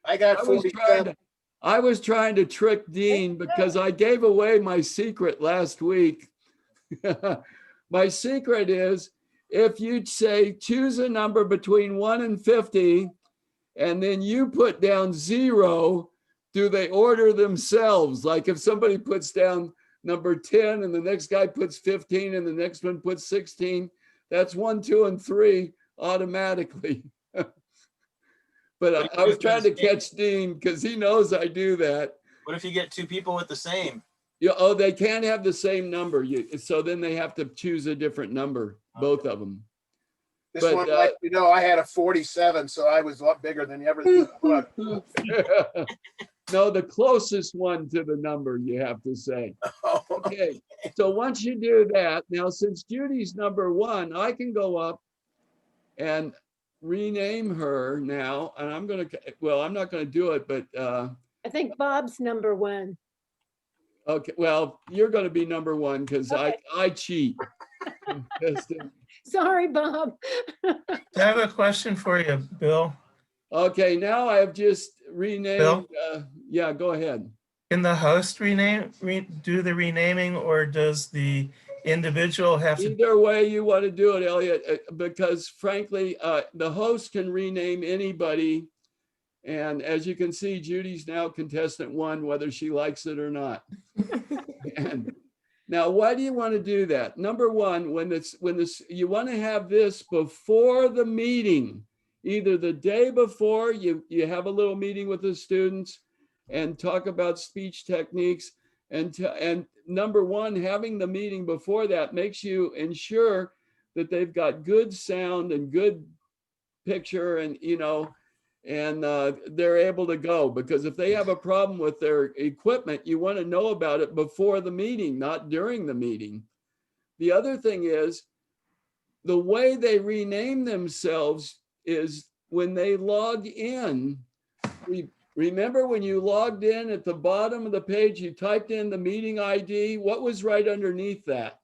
I got 47. I was trying to trick Dean because I gave away my secret last week. My secret is if you say choose a number between 1 and 50, and then you put down 0, do they order themselves? Like if somebody puts down number 10 and the next guy puts 15 and the next one puts 16, that's 1, 2, and 3 automatically. But I was trying to catch Dean because he knows I do that. What if you get 2 people with the same? They can't have the same number. So then they have to choose a different number, both of them. This But, one, like, I had a 47, so I was a lot bigger than everything. No, the closest one to the number you have to say. Okay, so once you do that, now since Judy's number 1, I can go up and rename her now. And I'm not going to do it, but I think Bob's number 1. okay, well, you're going to be number 1 because Okay. I cheat. Sorry, Bob. I have a question for you, Bill. Okay, now I have just renamed. Yeah, go ahead. Can the host do the renaming, or does the individual have to? Either way you want to do it, Elliot, because frankly, the host can rename anybody. And as you can see, Judy's now contestant 1, whether she likes it or not. And now, why do you want to do that? Number 1, you want to have this before the meeting. Either the day before, you have a little meeting with the students and talk about speech techniques. And number 1, having the meeting before that makes you ensure that they've got good sound and good picture and they're able to go. Because if they have a problem with their equipment, you want to know about it before the meeting, not during the meeting. The other thing is the way they rename themselves is when they log in. Remember when you logged in at the bottom of the page, you typed in the meeting ID. What was right underneath that?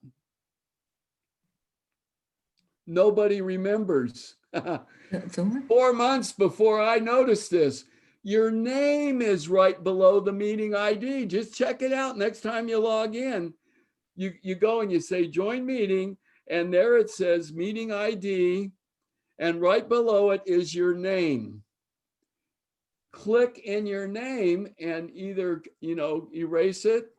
Nobody remembers. 4 months before I noticed this, your name is right below the meeting ID. Just check it out next time you log in. You go and you say join meeting, and there it says meeting ID, and right below it is your name. Click in your name and either erase it,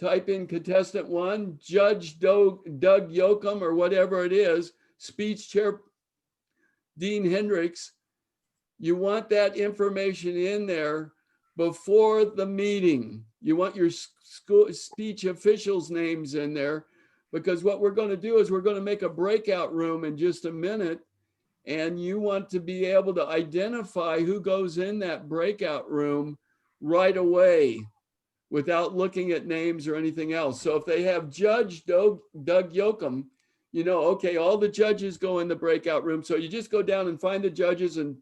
type in contestant 1, Judge Doug Yoakum, or whatever it is, speech chair Dean Hendricks. You want that information in there before the meeting. You want your school speech officials' names in there, because what we're going to do is we're going to make a breakout room in just a minute, and you want to be able to identify who goes in that breakout room right away without looking at names or anything else. So if they have Judge Doug Yoakum, okay, all the judges go in the breakout room. So you just go down and find the judges and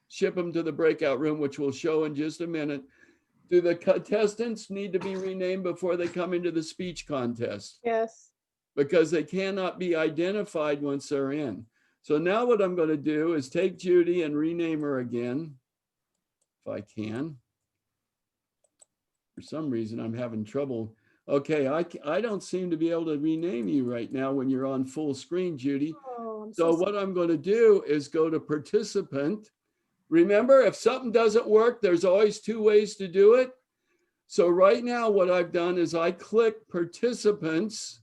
ship them to the breakout room, which we'll show in just a minute. Do the contestants need to be renamed before they come into the speech contest? Yes. Because they cannot be identified once they're in. So now what I'm going to do is take Judy and rename her again, if I can. For some reason, I'm having trouble. Okay, I don't seem to be able to rename you right now when you're on full screen, Judy. Oh, I'm So so what I'm going to do is go to participant. Remember, if something doesn't work, there's always two ways to do it. So right now, what I've done is I click participants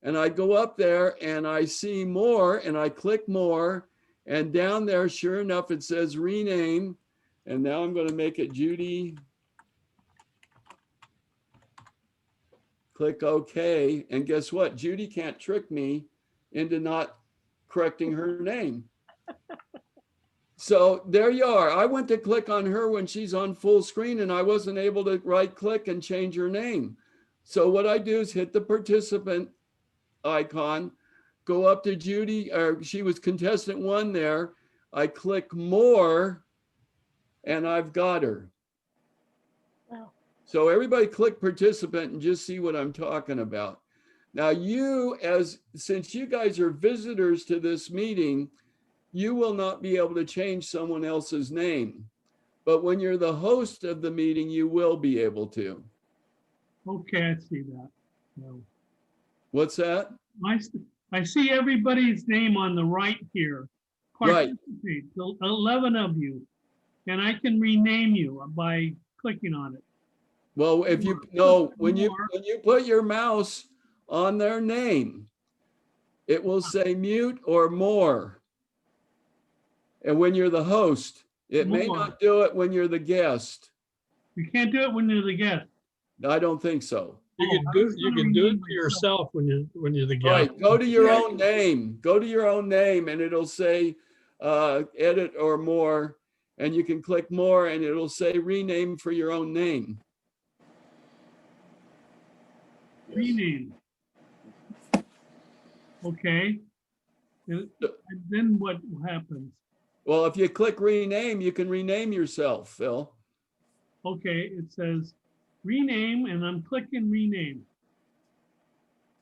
and I go up there and I see more and I click more. And down there, sure enough, it says rename. And now I'm going to make it Judy. Click OK. And guess what? Judy can't trick me into not correcting her name. So there you are. I went to click on her when she's on full screen and I wasn't able to right click and change her name. So what I do is hit the participant icon, go up to Judy, or she was contestant 1 there. I click more and I've got her. Wow. So everybody click participant and just see what I'm talking about. Now since you guys are visitors to this meeting, you will not be able to change someone else's name. But when you're the host of the meeting, you will be able to. Okay, I see that. No. What's that? I see everybody's name on the right here. Right. Participate, 11 of you. And I can rename you by clicking on it. Well, if you no, when you put your mouse on their name, it will say mute or more. And when you're the host, it may More. not do it when you're the guest. You can't do it when you're the guest. I don't think so. You can do it to yourself when you're the guest. Right, go to your own name. Go to your own name and it'll say edit or more. And you can click more and it'll say rename for your own name. Rename. Okay. And then what happens? Well, if you click rename, you can rename yourself, Phil. Okay, it says rename and I'm clicking rename.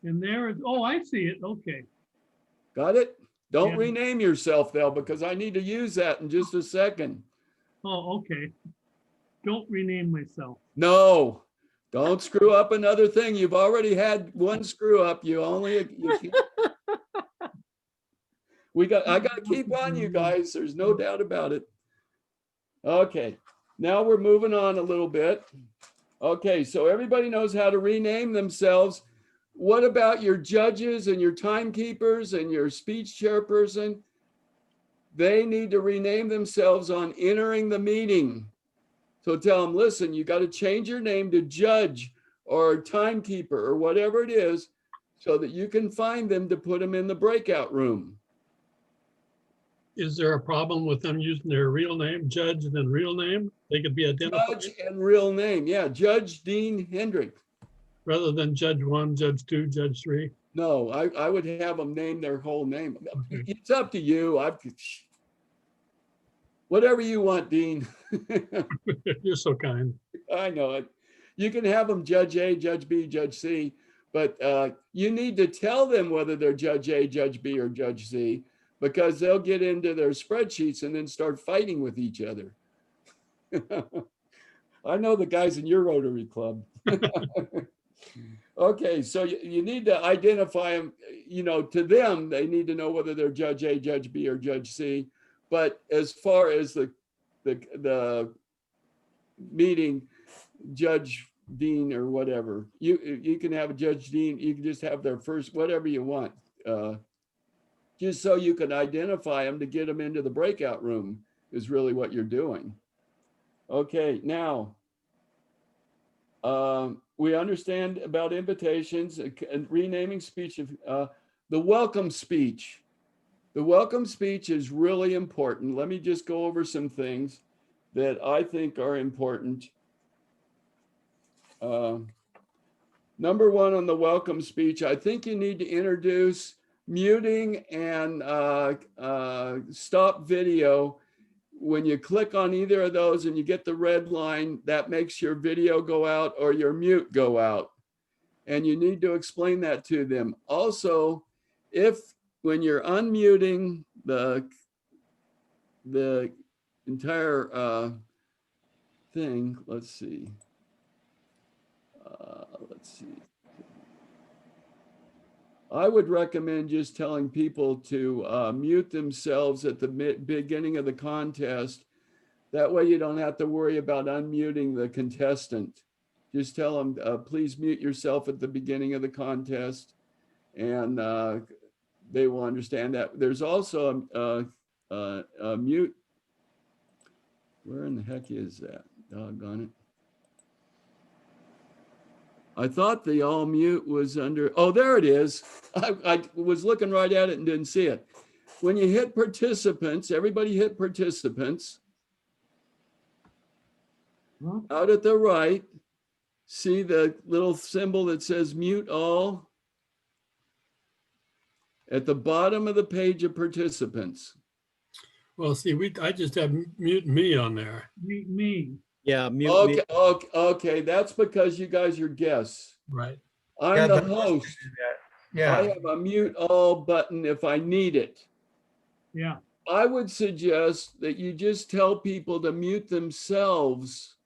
And there is, oh, I see it. Okay. Got it? Don't Yeah. rename yourself though, because I need to use that in just a second. Oh, okay. Don't rename myself. No, don't screw up another thing. You've already had one screw up. You can't. I got to keep on you guys. There's no doubt about it. Okay, now we're moving on a little bit. Okay, so everybody knows how to rename themselves. What about your judges and your timekeepers and your speech chairperson? They need to rename themselves on entering the meeting. So tell them, listen, you got to change your name to judge or timekeeper or whatever it is so that you can find them to put them in the breakout room. Is there a problem with them using their real name, judge and then real name? They could be identified Judge and real name. Yeah, Judge Dean Hendrick. rather than judge 1, judge 2, judge 3. No, I would have them name their whole name. Okay. It's up to you. Whatever you want, Dean. You're so kind. I know it. You can have them Judge A, Judge B, Judge C, but you need to tell them whether they're Judge A, Judge B, or Judge C, because they'll get into their spreadsheets and then start fighting with each other. I know the guys in your Rotary Club. Okay, so you need to identify them, to them, they need to know whether they're Judge A, Judge B, or Judge C. But as far as the meeting, Judge Dean or whatever, you can have a Judge Dean, you can just have their first, whatever you want. Just so you can identify them to get them into the breakout room is really what you're doing. Okay, now, we understand about invitations and renaming speech. The welcome speech. The welcome speech is really important. Let me just go over some things that I think are important. Number one on the welcome speech, I think you need to introduce muting and stop video. When you click on either of those and you get the red line, that makes your video go out or your mute go out. And you need to explain that to them. Also, when you're unmuting the entire thing, let's let's see. I would recommend just telling people to mute themselves at the beginning of the contest. That way you don't have to worry about unmuting the contestant. Just tell them, please mute yourself at the beginning of the contest, and they will understand that. There's also a mute. Where in the heck is that? Doggone it. I thought the all mute was under, oh, there it is. I was looking right at it and didn't see it. When you hit participants, everybody hit participants. Out at the right, see the little symbol that says mute all? At the bottom of the page of participants. Well, see, I just have mute me on there. Mute me. Yeah, mute Okay, me. okay, that's because you guys are guests. Right. I'm Yeah, the the host host. can do that. I Yeah, have a mute all button if I need it. Yeah. I would suggest that you just tell people to mute themselves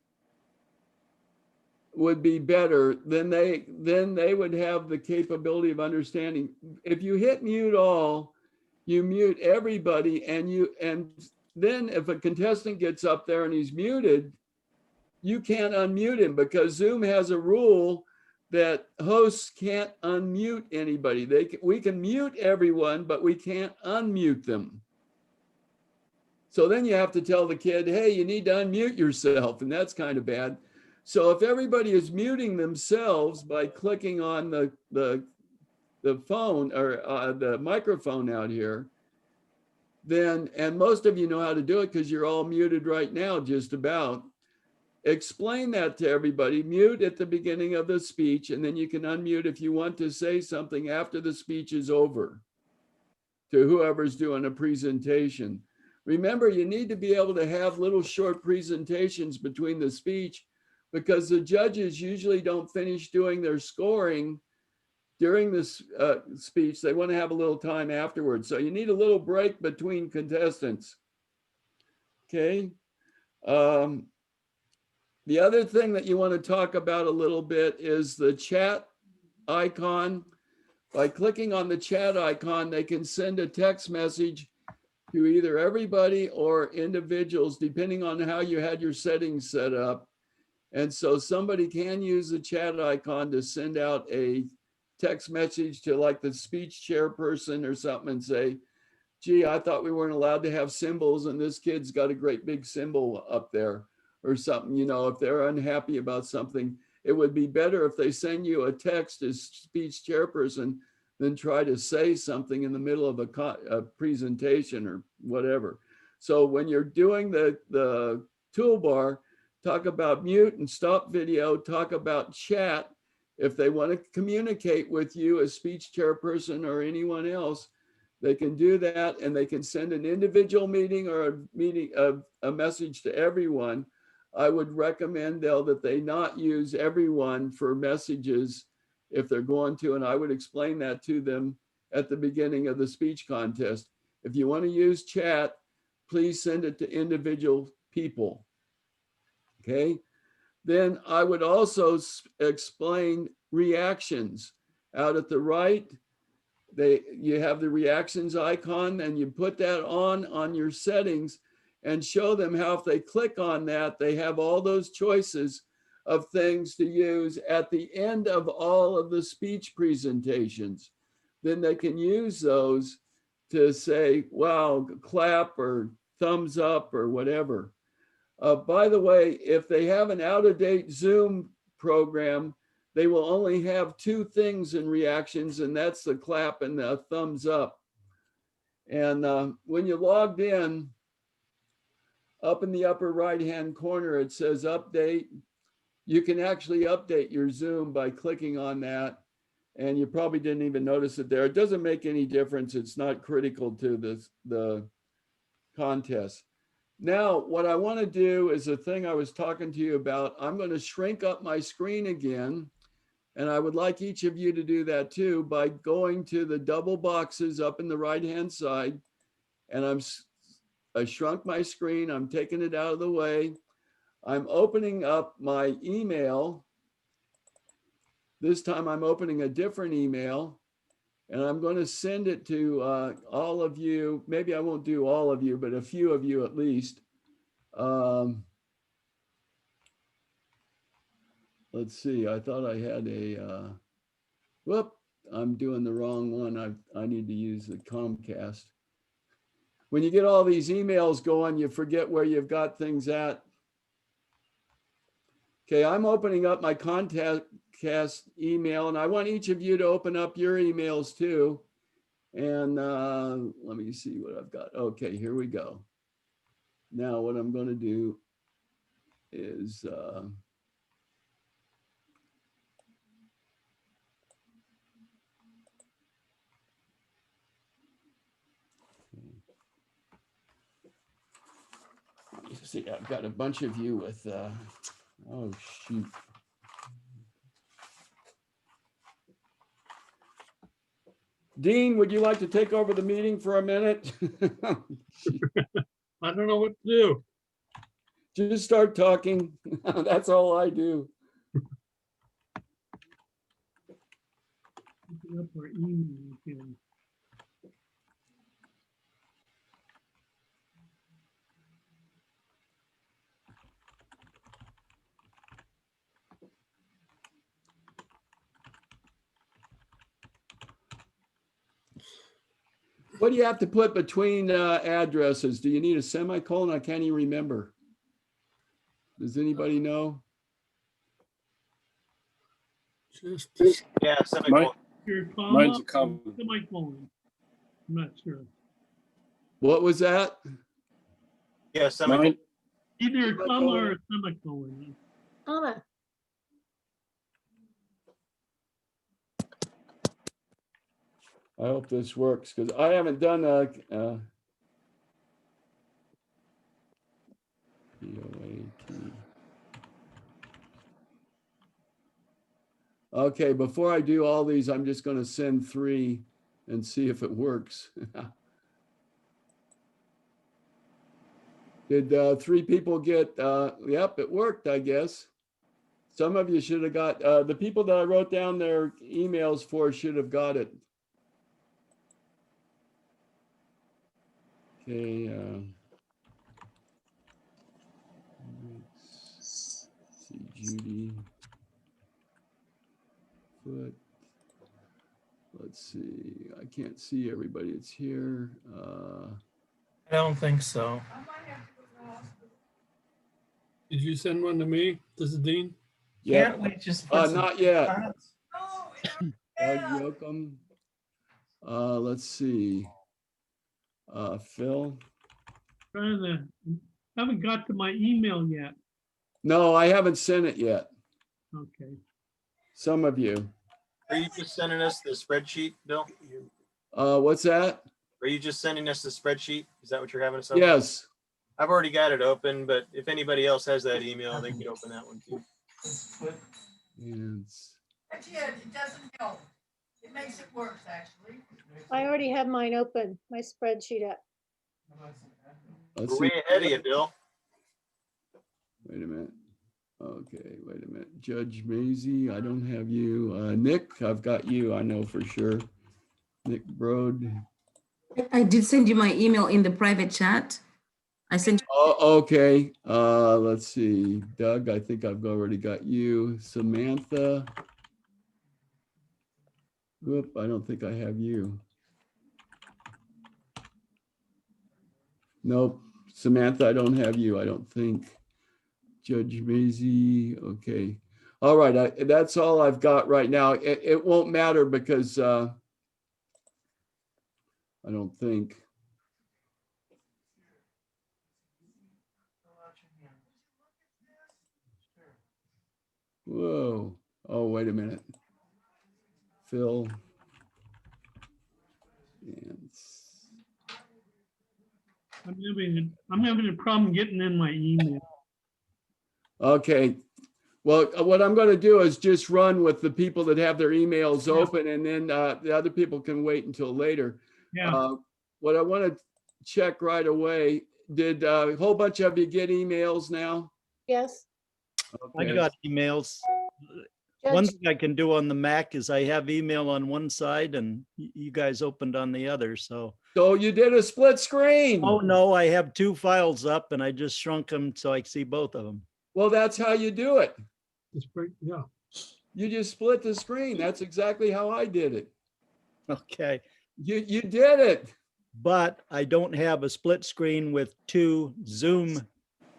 would be better. Then they would have the capability of understanding. If you hit mute all, you mute everybody, and then if a contestant gets up there and he's muted, you can't unmute him because Zoom has a rule that hosts can't unmute anybody. We can mute everyone, but we can't unmute them. So then you have to tell the kid, hey, you need to unmute yourself, and that's kind of bad. So if everybody is muting themselves by clicking on the phone or the microphone out here, then, and most of you know how to do it because you're all muted right now, just about. Explain that to everybody. Mute at the beginning of the speech, and then you can unmute if you want to say something after the speech is over to whoever's doing a presentation. Remember, you need to be able to have little short presentations between the speech because the judges usually don't finish doing their scoring during this speech. They want to have a little time afterwards. So you need a little break between contestants. Okay. The other thing that you want to talk about a little bit is the chat icon. By clicking on the chat icon, they can send a text message to either everybody or individuals, depending on how you had your settings set up. And so somebody can use the chat icon to send out a text message to like the speech chairperson or something and say, gee, I thought we weren't allowed to have symbols and this kid's got a great big symbol up there or something. You know, if they're unhappy about something, it would be better if they send you a text as speech chairperson than try to say something in the middle of a presentation or whatever. So when you're doing the toolbar, talk about mute and stop video, talk about chat. If they want to communicate with you as speech chairperson or anyone else, they can do that, and they can send an individual meeting or a message to everyone. I would recommend though that they not use everyone for messages if they're going to, and I would explain that to them at the beginning of the speech contest. If you want to use chat, please send it to individual people. Okay. Then I would also explain reactions. Out at the right, you have the reactions icon, and you put that on your settings and show them how if they click on that, they have all those choices of things to use at the end of all of the speech presentations. Then they can use those to say, wow, clap or thumbs up or whatever. By the way, if they have an out-of-date Zoom program, they will only have two things in reactions, and that's the clap and the thumbs up. And when you logged in, up in the upper right-hand corner, it says update. You can actually update your Zoom by clicking on that. And you probably didn't even notice it there. It doesn't make any difference. It's not critical to the contest. Now, what I want to do is a thing I was talking to you about. I'm going to shrink up my screen again. And I would like each of you to do that too by going to the double boxes up in the right-hand side. And I shrunk my screen. I'm taking it out of the way. I'm opening up my email. This time I'm opening a different email and I'm going to send it to all of you. Maybe I won't do all of you, but a few of you at least. Let's see, I thought I had a, whoop, I'm doing the wrong one. I need to use the Comcast. When you get all these emails going, you forget where you've got things at. Okay, I'm opening up my Contest email, and I want each of you to open up your emails too. And let me see what I've got. Okay, here we go. Now what I'm going to do is see, I've got a bunch of you with, oh shoot. Dean, would you like to take over the meeting for a minute? I don't know what to do. Just start talking. That's all I do. Open up our email again. What do you have to put between addresses? Do you need a semicolon? I can't even remember. Does anybody know? Just Yeah, semicolon. your Mine's a comma, comma. semicolon. I'm not sure. What was that? Yeah, semicolon. Mine, Either a comma or a semicolon. Anna, I hope this works because I haven't done a POAT. Okay, before I do all these, I'm just going to send 3 and see if it works. Did 3 people get, yep, it worked, I guess. Some of you should have got, the people that I wrote down their emails for should have got it. Okay. Let's see, Judy. Foot. Let's see. I can't see everybody. It's here. I don't think so. Did you send one to me? This is Dean. Yeah. Can't we just put some Not yet. comments? Yoakum. Let's see. Phil. Trying to, haven't got to my email yet. No, I haven't sent it yet. Okay. Some of you. Are you just sending us the spreadsheet, Bill? What's that? Are you just sending us the spreadsheet? Is that what you're having us open? Yes. I've already got it open, but if anybody else has that email, they can open that one too. And It doesn't help. It makes it worse, actually. I already have mine open, my spreadsheet up. let's We're see. way ahead of you, Bill. Wait a minute. Okay, wait a minute. Judge Maisie, I don't have you. Nick, I've got you, I know for sure. Nick Broad. I did send you my email in the private chat. I sent, Oh, okay. Let's see. Doug, I think I've already got you. Samantha. Whoop, I don't think I have you. Nope. Samantha, I don't have you, I don't think. Judge Maisie, okay. All right, that's all I've got right now. It won't matter because I don't think. Whoa. Oh, wait a minute. Phil. And I'm having a problem getting in my email. okay. Well, what I'm going to do is just run with the people that have their emails open, and then the other people can wait until later. Yeah. What I want to check right away, did a whole bunch of you get emails now? Yes, I Okay. got emails. One Judge, thing I can do on the Mac is I have email on one side and you guys opened on the other, so. So you did a split screen. Oh, no, I have two files up and I just shrunk them so I can see both of them. Well, that's how you do it. It's pretty, yeah. You just split the screen. That's exactly how I did it. Okay, You did it. but I don't have a split screen with two Zoom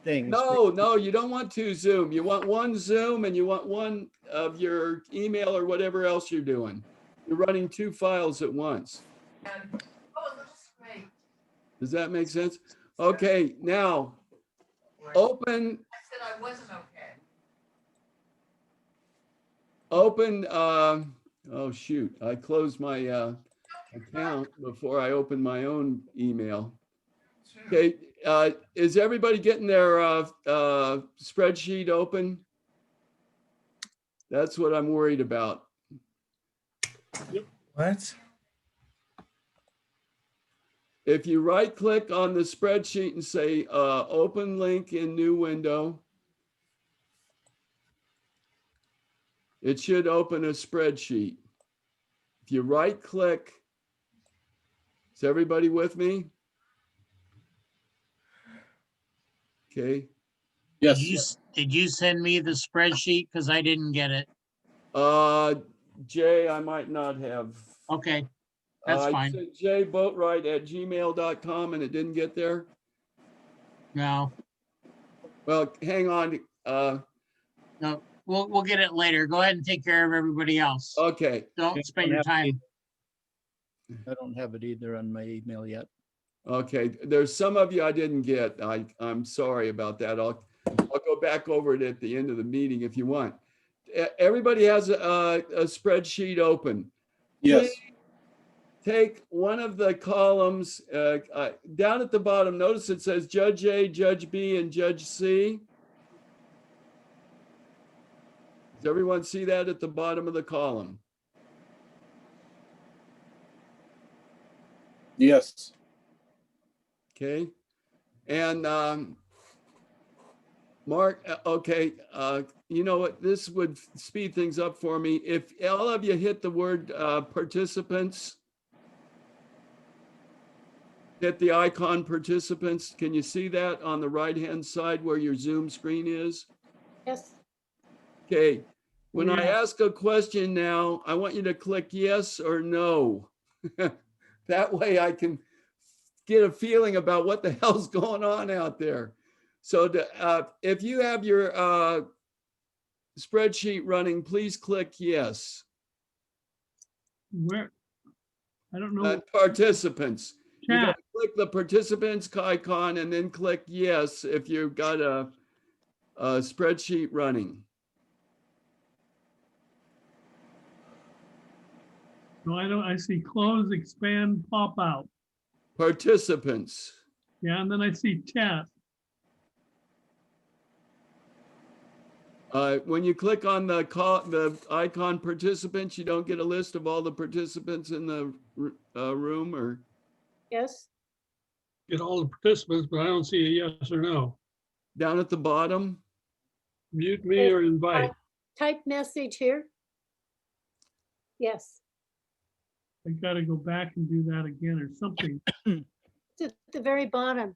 things. No, you don't want two Zoom. You want one Zoom and you want one of your email or whatever else you're doing. You're running two files at once. And, oh, it looks great. Does that make sense? Okay, now Right. open, I said I wasn't okay. oh shoot, I closed my account before I opened my own email. Okay, is everybody getting their spreadsheet open? That's what I'm worried about. What? If you right click on the spreadsheet and say open link in new window, it should open a spreadsheet. If you right click, is everybody with me? Okay. Yes. Did you send me the spreadsheet? Because I didn't get it. Jay, I might not have. Okay, that's I fine. sent jboatwright@gmail.com and it didn't get there. No, Well, hang on. no, we'll get it later. Go ahead and take care of everybody else. Okay. Don't spend your time. I don't have it either on my email yet. Okay. There's some of you I didn't get. I'm sorry about that. I'll go back over it at the end of the meeting if you want. Everybody has a spreadsheet open. Yes. Take one of the columns down at the bottom. Notice it says Judge A, Judge B, and Judge C. Does everyone see that at the bottom of the column? Yes. Okay. And Mark, okay, you know what? This would speed things up for me. If all of you hit the word participants, hit the icon participants. Can you see that on the right-hand side where your Zoom screen is? yes, Okay. When I Yeah. ask a question now, I want you to click yes or no. That way I can get a feeling about what the hell's going on out there. So if you have your spreadsheet running, please click yes. Where? I don't know. Participants. You Chat. got to click the participants icon and then click yes if you've got a spreadsheet running. No, I don't. I see close, expand, pop out. Participants. Yeah, and then I see chat. When you click on the icon participants, you don't get a list of all the participants in the room, or yes, Get all the participants, but I don't see a yes or no. down at the bottom. Mute me or invite. type message here. Yes, I gotta go back and do that again or something. it's at the very bottom. It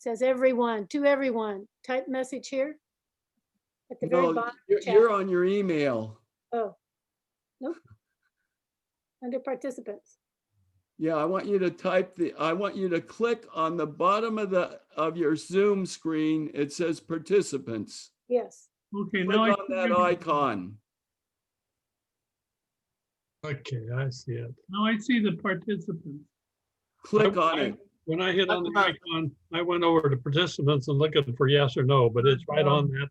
says everyone, to everyone, type message here. At the very No, bottom. you're on your email. Oh, nope. Under participants. Yeah, I want you to click on the bottom of your Zoom screen. It says participants. Yes, Okay, Click now I on see that everything. icon. Okay, I see it. Now I see the participants. Click on it. When I hit on the icon, I went over to participants and looking for yes or no, but it's right on that.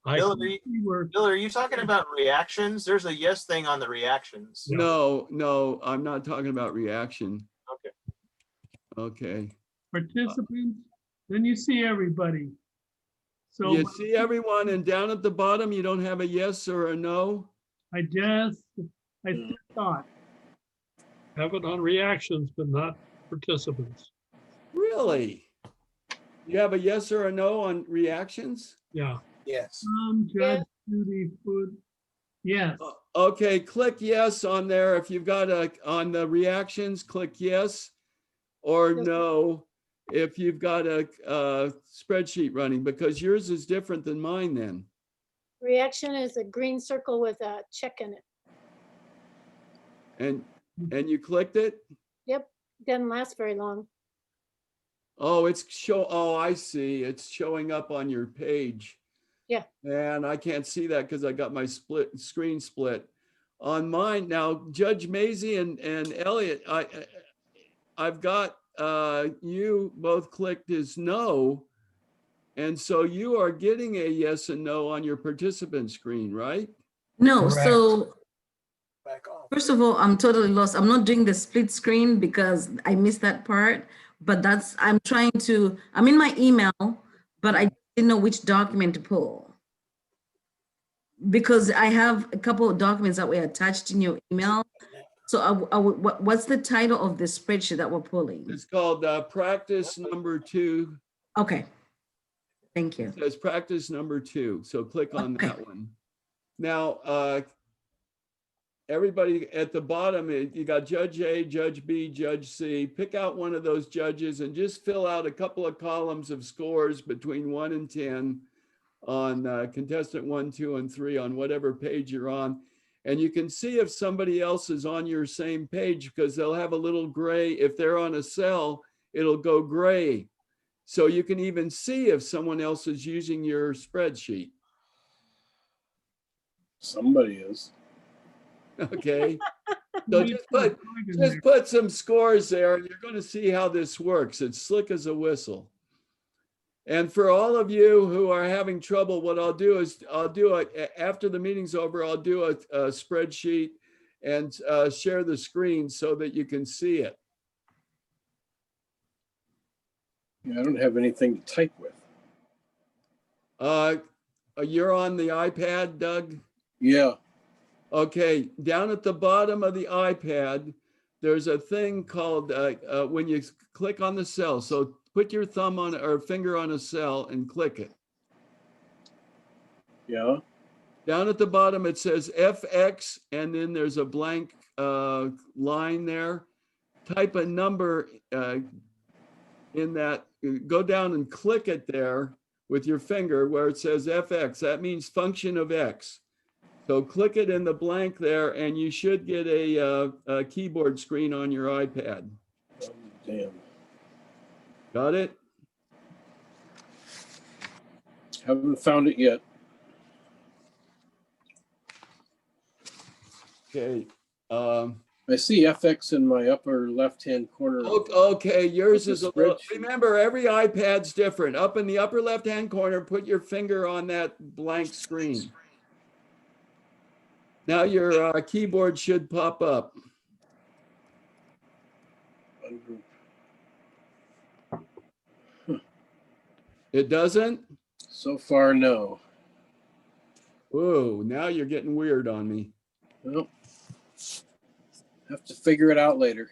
Bill, icon. Bill, are you talking about reactions? There's a yes thing on the reactions. Yeah. No, I'm not talking about reaction. Okay. Okay. Participants, then you see everybody. So You see everyone, and down at the bottom, you don't have a yes or a no? I thought. Have it on reactions, but not participants. Really? You have a yes or a no on reactions? Yeah. Yes. Judge, Judy, food. Yes. Okay, click yes on there. If you've got on the reactions, click yes or Yes. no if you've got a spreadsheet running, because yours is different than mine then. Reaction is a green circle with a check in it. And you clicked it? Yep, doesn't last very long. Oh, I see. It's showing up on your page. Yeah. And I can't see that because I got my screen split. On mine now, Judge Maisie and Elliot, I've got you both clicked as no. And so you are getting a yes and no on your participant screen, right? No, Correct. so Back off. first of all, I'm totally lost. I'm not doing the split screen because I missed that part. But I'm in my email, but I didn't know which document to pull. Because I have a couple of documents that were attached in your email. So what's the title of the spreadsheet that we're pulling? It's called practice number 2. Okay, thank you. It says practice number 2. So click on Okay. that one. Now, everybody at the bottom, you got Judge A, Judge B, Judge C. Pick out one of those judges and just fill out a couple of columns of scores between 1 and 10 on contestant 1, 2, and 3 on whatever page you're on. And you can see if somebody else is on your same page because they'll have a little gray. If they're on a cell, it'll go gray. So you can even see if someone else is using your spreadsheet. Somebody is. Okay. So just put some scores there and you're going to see how this works. It's slick as a whistle. And for all of you who are having trouble, what I'll do is after the meeting's over, I'll do a spreadsheet and share the screen so that you can see it. Yeah, I don't have anything to type with. You're on the iPad, Doug? Yeah. Okay, down at the bottom of the iPad, there's a thing called, when you click on the cell, so put your thumb on or finger on a cell and click it. Yeah. Down at the bottom, it says FX, and then there's a blank line there. Type a number in that, go down and click it there with your finger where it says FX. That means function of X. So click it in the blank there and you should get a keyboard screen on your iPad. Oh, damn. Got it? Haven't found it yet. Okay. I see FX in my upper left-hand corner. Okay, yours is a little, Spreadsheet. remember every iPad's different. Up in the upper left-hand corner, put your finger on that blank screen. Now your keyboard should pop up. It doesn't? So far, no. Whoa, now you're getting weird on me. Well, have to figure it out later.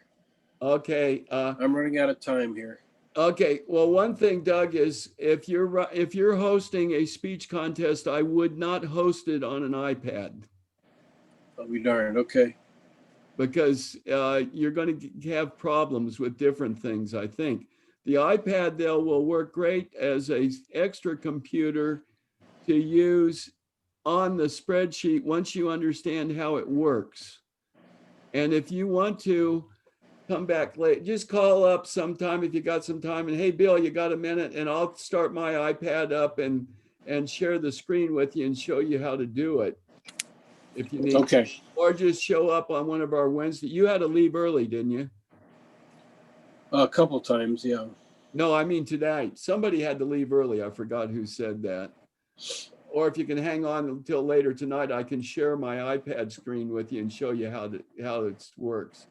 Okay. I'm running out of time here. Okay. Well, one thing, Doug, is if you're hosting a speech contest, I would not host it on an iPad. I'll be darned. Okay. Because you're going to have problems with different things, I think. The iPad, though, will work great as an extra computer to use on the spreadsheet once you understand how it works. And if you want to come back late, just call up sometime if you got some time and, hey, Bill, you got a minute? And I'll start my iPad up and share the screen with you and show you how to do it if you need. Okay. Or just show up on one of our Wednesday. You had to leave early, didn't you? A couple times, yeah. No, I mean tonight. Somebody had to leave early. I forgot who said that. Or if you can hang on until later tonight, I can share my iPad screen with you and show you how it works.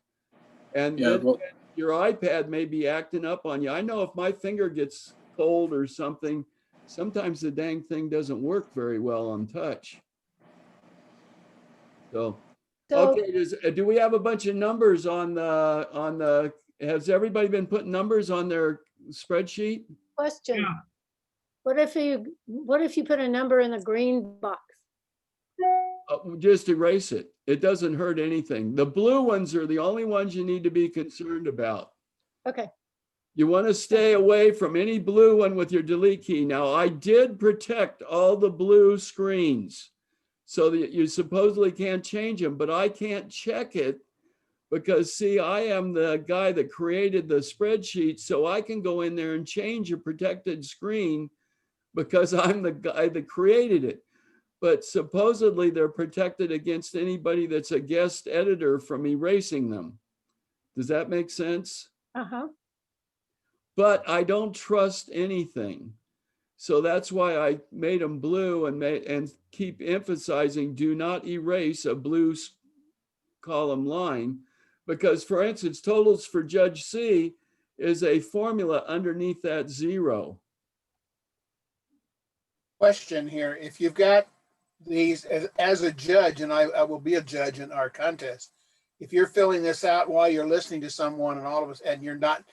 And Yeah, well, your iPad may be acting up on you. I know if my finger gets cold or something, sometimes the dang thing doesn't work very well on touch. So okay, do we have a bunch of numbers on the, has everybody been putting numbers on their spreadsheet? Question. Yeah. What if you put a number in the green box? Just erase it. It doesn't hurt anything. The blue ones are the only ones you need to be concerned about. Okay, You want to stay away from any blue one with your delete key. Now, I did protect all the blue screens so that you supposedly can't change them, but I can't check it because, see, I am the guy that created the spreadsheet, so I can go in there and change a protected screen because I'm the guy that created it. But supposedly they're protected against anybody that's a guest editor from erasing them. Does that make sense? uh-huh. But I don't trust anything. So that's why I made them blue and keep emphasizing do not erase a blue column line. Because for instance, totals for Judge C is a formula underneath that 0. Question here. If you've got these as a judge, and I will be a judge in our contest, if you're filling this out while you're listening to someone and all of us, and you're not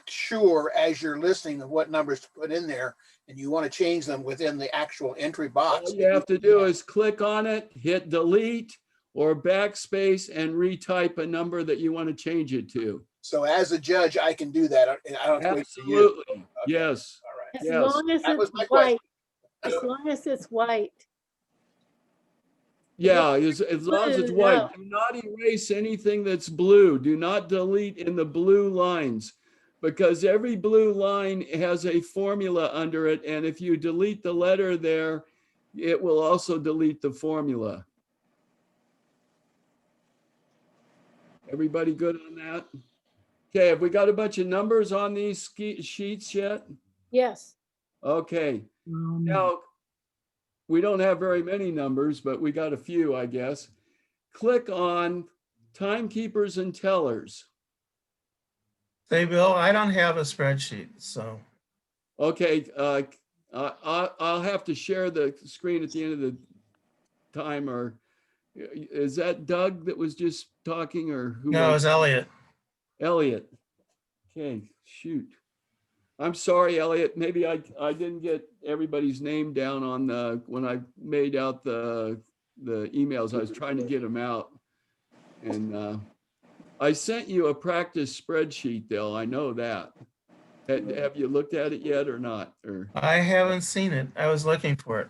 sure as you're listening of what numbers to put in there, and you want to change them within the actual entry box. All you have to do is click on it, hit delete or backspace and retype a number that you want to change it to. So as a judge, I can do that. I don't have to wait for you. Absolutely. Okay. Yes. All right. As Yes. long as That was it's my white, question. as long as it's white. Yeah, as long as it's Blue, white. no. Do not erase anything that's blue. Do not delete in the blue lines because every blue line has a formula under it. And if you delete the letter there, it will also delete the formula. Everybody good on that? Okay, have we got a bunch of numbers on these sheets yet? Yes, Okay, now we don't have very many numbers, but we got a few, I guess. Click on timekeepers and tellers. Say, Bill, I don't have a spreadsheet, so. Okay, I'll have to share the screen at the end of the time, or is that Doug that was just talking, or who? No, it's Elliot. Elliot. Okay, shoot. I'm sorry, Elliot. Maybe I didn't get everybody's name down on the when I made out the emails. I was trying to get them out, and I sent you a practice spreadsheet, Dale. I know that. Have you looked at it yet or not? Or I haven't seen it. I was looking for it.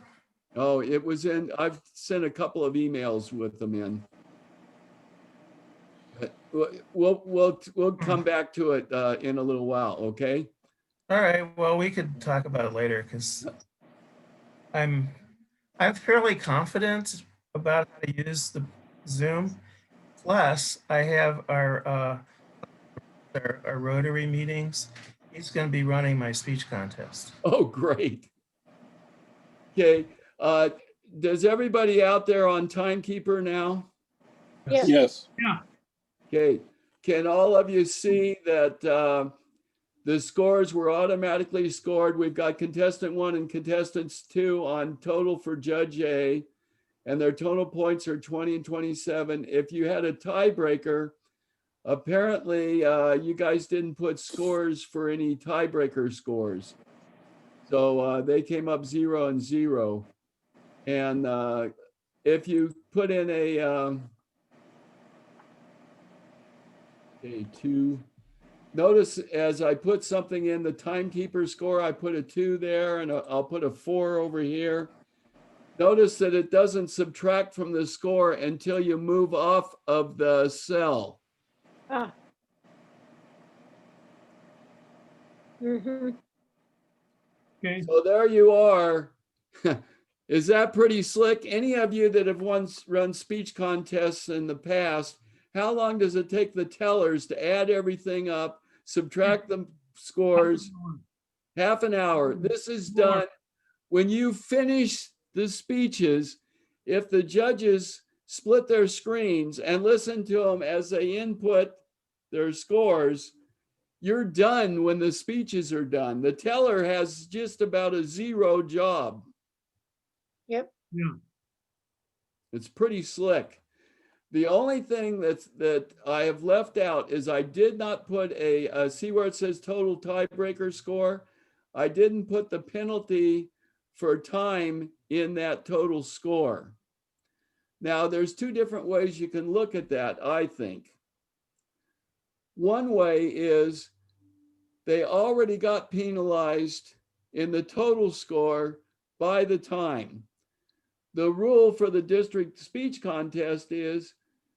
oh, it was in. I've sent a couple of emails with them in. But we'll come back to it in a little while. Okay. All right, well, we could talk about it later because I'm fairly confident about how to use the Zoom. Plus, I have our Rotary meetings. He's going to be running my speech contest. Oh, great. Okay. Does everybody out there on Timekeeper now? yes. Yes. Yeah. Okay. Can all of you see that the scores were automatically scored? We've got contestant 1 and contestants 2 on total for Judge A, and their total points are 20 and 27. If you had a tiebreaker, apparently you guys didn't put scores for any tiebreaker scores. So they came up 0 and 0. And if you put in a, okay, 2, notice as I put something in the timekeeper score, I put a 2 there and I'll put a 4 over here. Notice that it doesn't subtract from the score until you move off of the cell. Ah. Mm-hmm. Okay. So there you are. Is that pretty slick? Any of you that have once run speech contests in the past, how long does it take the tellers to add everything up, subtract the scores? Half an hour. This is done when you finish the speeches. If the judges split their screens and listen to them as they input their scores, you're done when the speeches are done. The teller has just about a 0 job. Yep. Yeah. It's pretty slick. The only thing that I have left out is I did not put see where it says total tiebreaker score? I didn't put the penalty for time in that total score. Now, there's two different ways you can look at that, I think. One way is they already got penalized in the total score by the time. The rule for the district speech contest is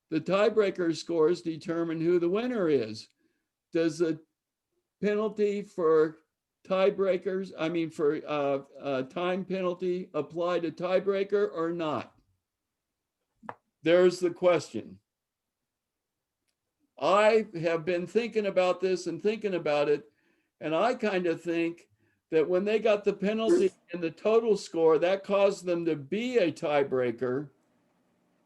the tiebreaker scores determine who the winner is. Does the penalty for tiebreakers, I mean for time penalty apply to tiebreaker or not? There's the question. I have been thinking about this and thinking about it, and I kind of think that when they got the penalty in the total score, that caused them to be a tiebreaker.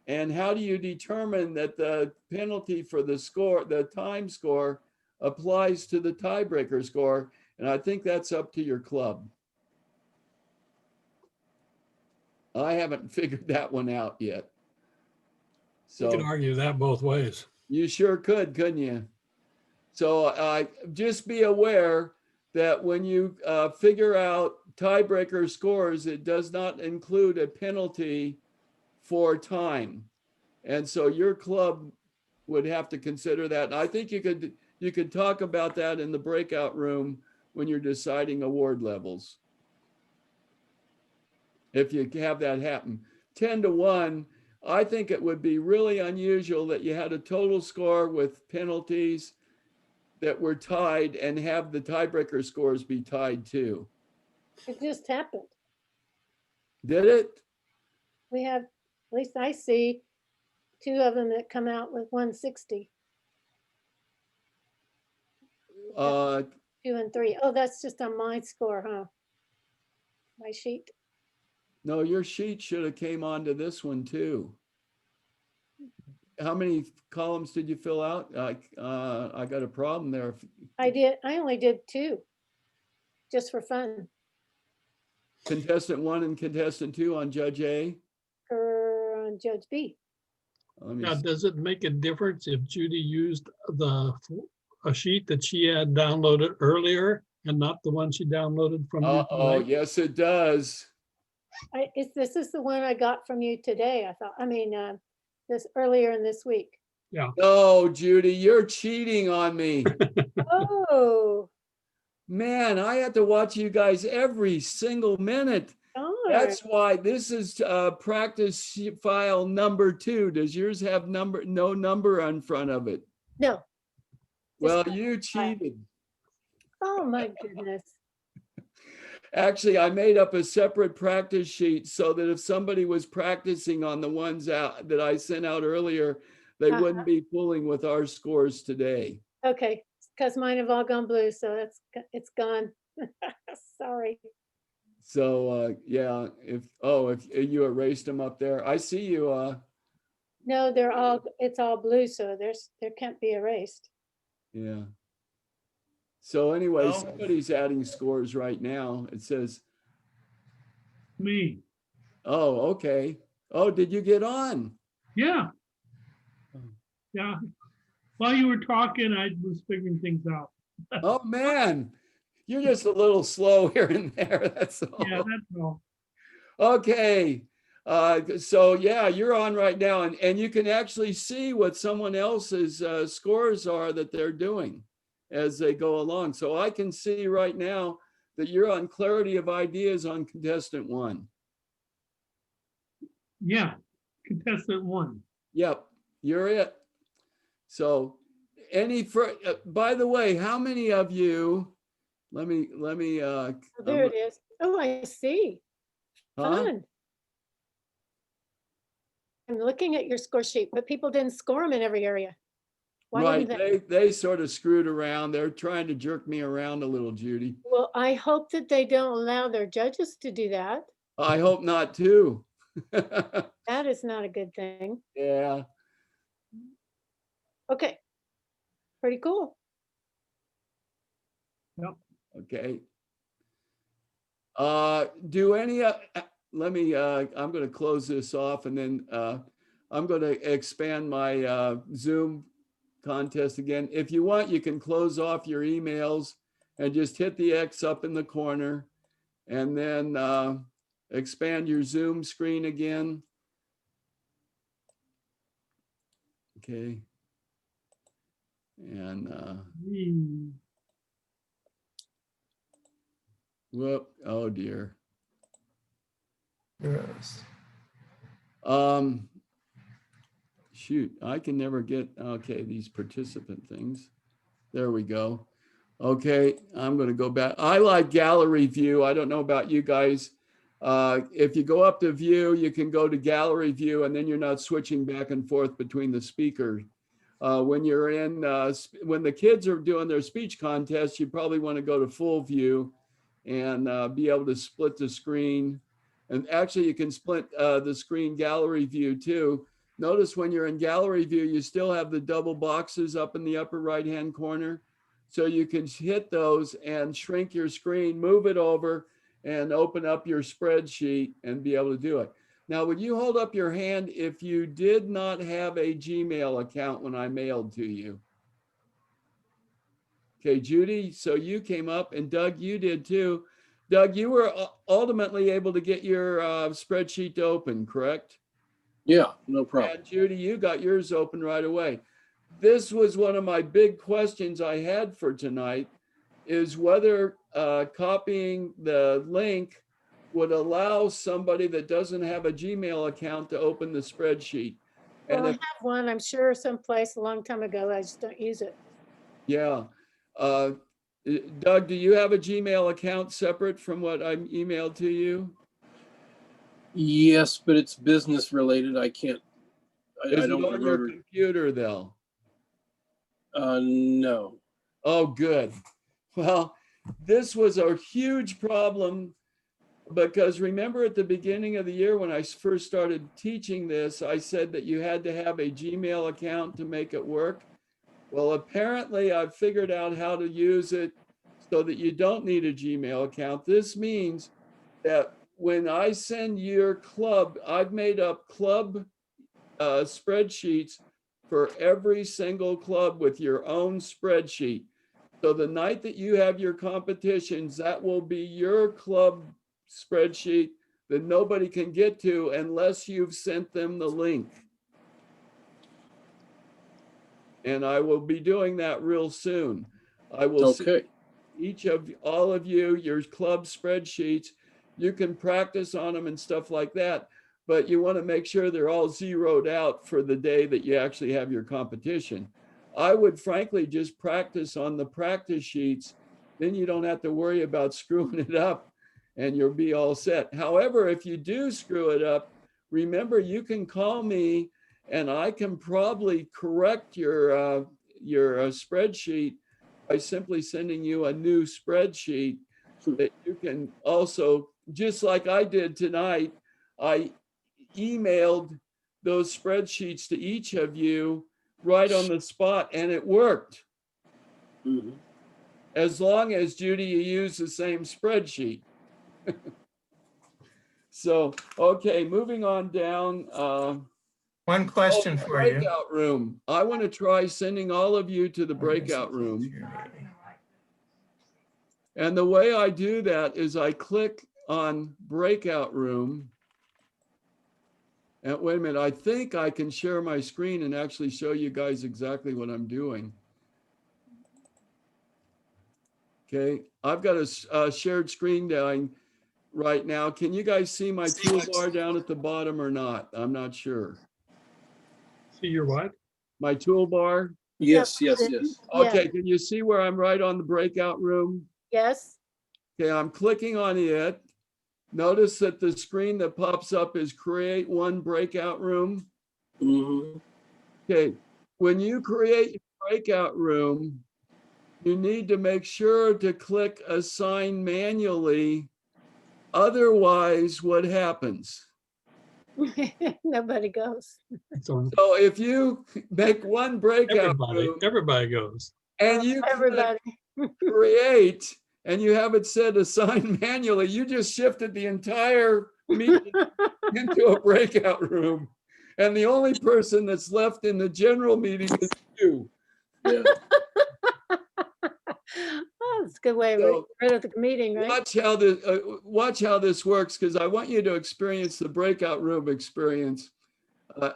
And how do you determine that the penalty for the score, the time score, applies to the tiebreaker score? And I think that's up to your club. I haven't figured that one out yet. You can So argue that both ways. you sure could, couldn't you? So just be aware that when you figure out tiebreaker scores, it does not include a penalty for time. And so your club would have to consider that. And I think you could talk about that in the breakout room when you're deciding award levels. If you have that happen. 10-1, I think it would be really unusual that you had a total score with penalties that were tied and have the tiebreaker scores be tied too. It just happened. Did it? We have, at least I see, 2 of them that come out with 160. 2 and 3. Oh, that's just on my score, huh? My sheet. No, your sheet should have came onto this one too. How many columns did you fill out? I got a problem there. I only did 2, just for fun. Contestant 1 and contestant 2 on Judge A. Or on Judge B. Let me Now, see. does it make a difference if Judy used a sheet that she had downloaded earlier and not the one she downloaded from you Oh, tonight? yes, it does. This is the one I got from you today, I thought. I mean, this earlier in this week. Yeah. No, Judy, you're cheating on me. Oh, Man, I have to watch you guys every single minute. darn. That's why this is practice file number 2. Does yours have no number on front of it? No. Well, Just you cheated. Oh, my goodness. Actually, I made up a separate practice sheet so that if somebody was practicing on the ones out that I sent out earlier, they wouldn't be fooling with our scores today. Okay, because mine have all gone blue, so it's gone. Sorry. So yeah, if you erased them up there, I see you. No, it's all blue, so there can't be erased. Yeah. So anyway, Well- somebody's adding scores right now. It says, Me, oh, okay. Oh, did you get on? yeah. Yeah. While you were talking, I was figuring things out. Oh, man, you're just a little slow here and there. That's all. Yeah, that's all. Okay. So yeah, you're on right now, and you can actually see what someone else's scores are that they're doing as they go along. So I can see right now that you're on clarity of ideas on contestant 1. Yeah, contestant 1. Yep, you're it. So by the way, how many of you, let me Oh, there it is. Oh, I see. huh? Fun. I'm looking at your score sheet, but people didn't score them in every area. Why Right, didn't they sort of screwed around. They're trying to jerk me around a little, Judy. Well, I hope that they don't allow their judges to do that. I hope not too. That is not a good thing. Yeah. Okay. Pretty cool. Okay. Do any, let me, I'm going to close this off and then I'm going to expand my Zoom contest again. If you want, you can close off your emails and just hit the X up in the corner and then expand your Zoom screen again. Okay. And whoop, oh dear. Gross. Shoot, I can never get, okay, these participant things. There we go. Okay, I'm going to go back. I like gallery view. I don't know about you guys. If you go up to view, you can go to gallery view, and then you're not switching back and forth between the speakers. When you're in, when the kids are doing their speech contest, you probably want to go to full view and be able to split the screen. And actually, you can split the screen gallery view too. Notice when you're in gallery view, you still have the double boxes up in the upper right-hand corner. So you can hit those and shrink your screen, move it over, and open up your spreadsheet and be able to do it. Now, would you hold up your hand if you did not have a Gmail account when I mailed to you? Okay, Judy, so you came up, and Doug, you did too. Doug, you were ultimately able to get your spreadsheet to open, correct? Yeah, no problem. And Judy, you got yours open right away. This was one of my big questions I had for tonight, is whether copying the link would allow somebody that doesn't have a Gmail account to open the spreadsheet. Well, And I if, have one, I'm sure someplace a long time ago. I just don't use it. yeah. Doug, do you have a Gmail account separate from what I emailed to you? Yes, but it's business related. I can't, Is I it don't on your remember. computer though? No. Oh, good. Well, this was a huge problem because remember at the beginning of the year when I first started teaching this, I said that you had to have a Gmail account to make it work. Well, apparently I've figured out how to use it so that you don't need a Gmail account. This means that when I send your club, I've made up club spreadsheets for every single club with your own spreadsheet. So the night that you have your competitions, that will be your club spreadsheet that nobody can get to unless you've sent them the link. And I will be doing that real soon. I will Okay. see each of all of you, your club spreadsheets. You can practice on them and stuff like that, but you want to make sure they're all zeroed out for the day that you actually have your competition. I would frankly just practice on the practice sheets. Then you don't have to worry about screwing it up and you'll be all set. However, if you do screw it up, remember you can call me and I can probably correct your spreadsheet by simply sending you a new spreadsheet that you can also, just like I did tonight, I emailed those spreadsheets to each of you right on the spot, and it worked. Mhm. As long as, Judy, you use the same spreadsheet. So, okay, moving on down. One question the for you. breakout room. I want to try sending all of you to the breakout room. And the way I do that is I click on breakout room. And wait a minute, I think I can share my screen and actually show you guys exactly what I'm doing. Okay, I've got a shared screen down right now. Can you guys see my toolbar down at the bottom or not? I'm not sure. See your what? My toolbar? Yes, yes, Yeah. yes. Okay, can you see where I'm right on the breakout room? Yes. Okay, I'm clicking on it. Notice that the screen that pops up is create one breakout room. Mhm. Okay, when you create your breakout room, you need to make sure to click assign manually. Otherwise, what happens? Nobody goes. So So if you make one breakout room everybody goes. and you click Everybody. create and you have it set assign manually, you just shifted the entire meeting into a breakout room. And the only person that's left in the general meeting is you. Yeah. Oh, it's a good way of So, rid of the meeting, right? watch how this works, because I want you to experience the breakout room experience.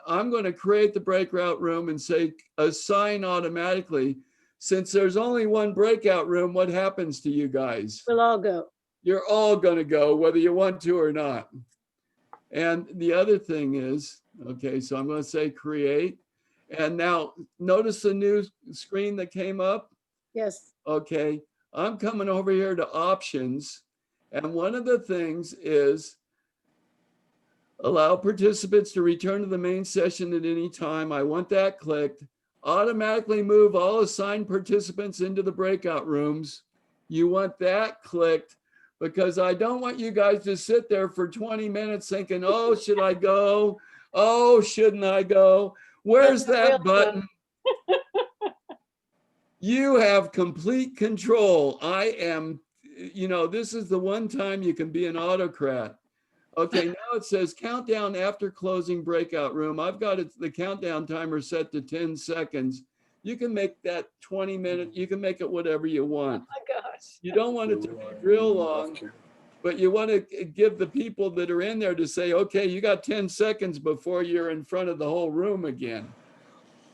I'm going to create the breakout room and say assign automatically. Since there's only one breakout room, what happens to you guys? We'll all go. You're all going to go whether you want to or not. And the other thing is, okay, so I'm going to say create. And now notice the new screen that came up? Yes. Okay, I'm coming over here to options. And one of the things is allow participants to return to the main session at any time. I want that clicked. Automatically move all assigned participants into the breakout rooms. You want that clicked because I don't want you guys to sit there for 20 minutes thinking, oh, should I go? Oh, shouldn't I go? Where's that button? You have complete control. I am, this is the one time you can be an autocrat. Okay, now it says countdown after closing breakout room. I've got the countdown timer set to 10 seconds. You can make that 20 minutes. You can make it whatever you want. Oh my gosh. You don't want it to be real long, but you want to give the people that are in there to say, okay, you got 10 seconds before you're in front of the whole room again.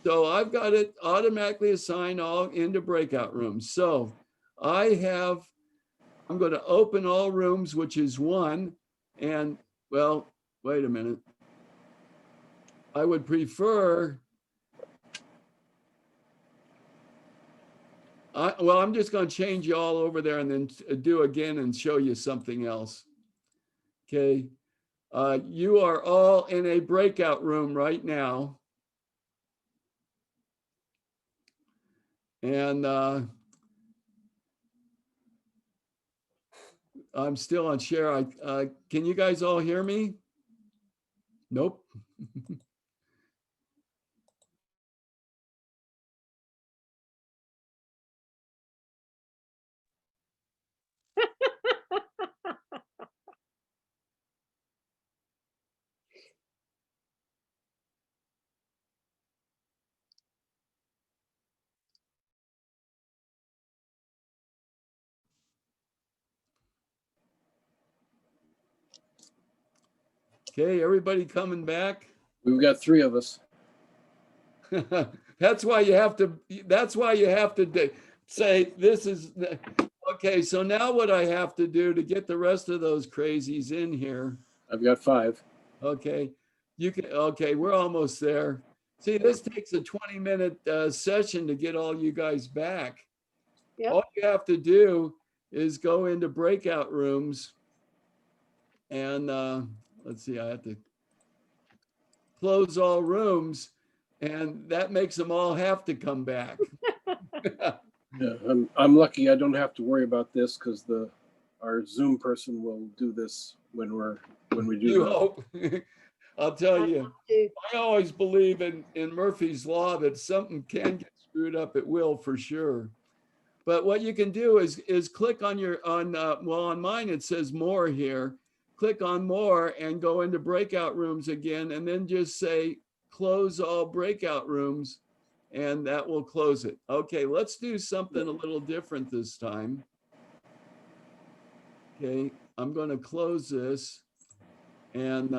So I've got it automatically assigned all into breakout rooms. So I'm going to open all rooms, which is 1. And well, wait a minute. I would prefer, I'm just going to change you all over there and then do again and show you something else. Okay. You are all in a breakout room right now. And I'm still on share. Can you guys all hear me? Nope. Okay, everybody coming back? We've got 3 of us. That's why you have to say this is okay. So now what I have to do to get the rest of those crazies in here. I've got 5. Okay, okay, we're almost there. See, this takes a 20-minute session to get all you guys back. Yep. All you have to do is go into breakout rooms and let's see, I have to close all rooms, and that makes them all have to come back. Yeah, I'm lucky I don't have to worry about this because our Zoom person will do this when we do You that. hope. I'll tell you, I always believe in Murphy's Law that something can get screwed up, it will for sure. But what you can do is click on on mine, it says more here. Click on more and go into breakout rooms again, and then just say close all breakout rooms, and that will close it. Okay, let's do something a little different this time. Okay, I'm going to close this, and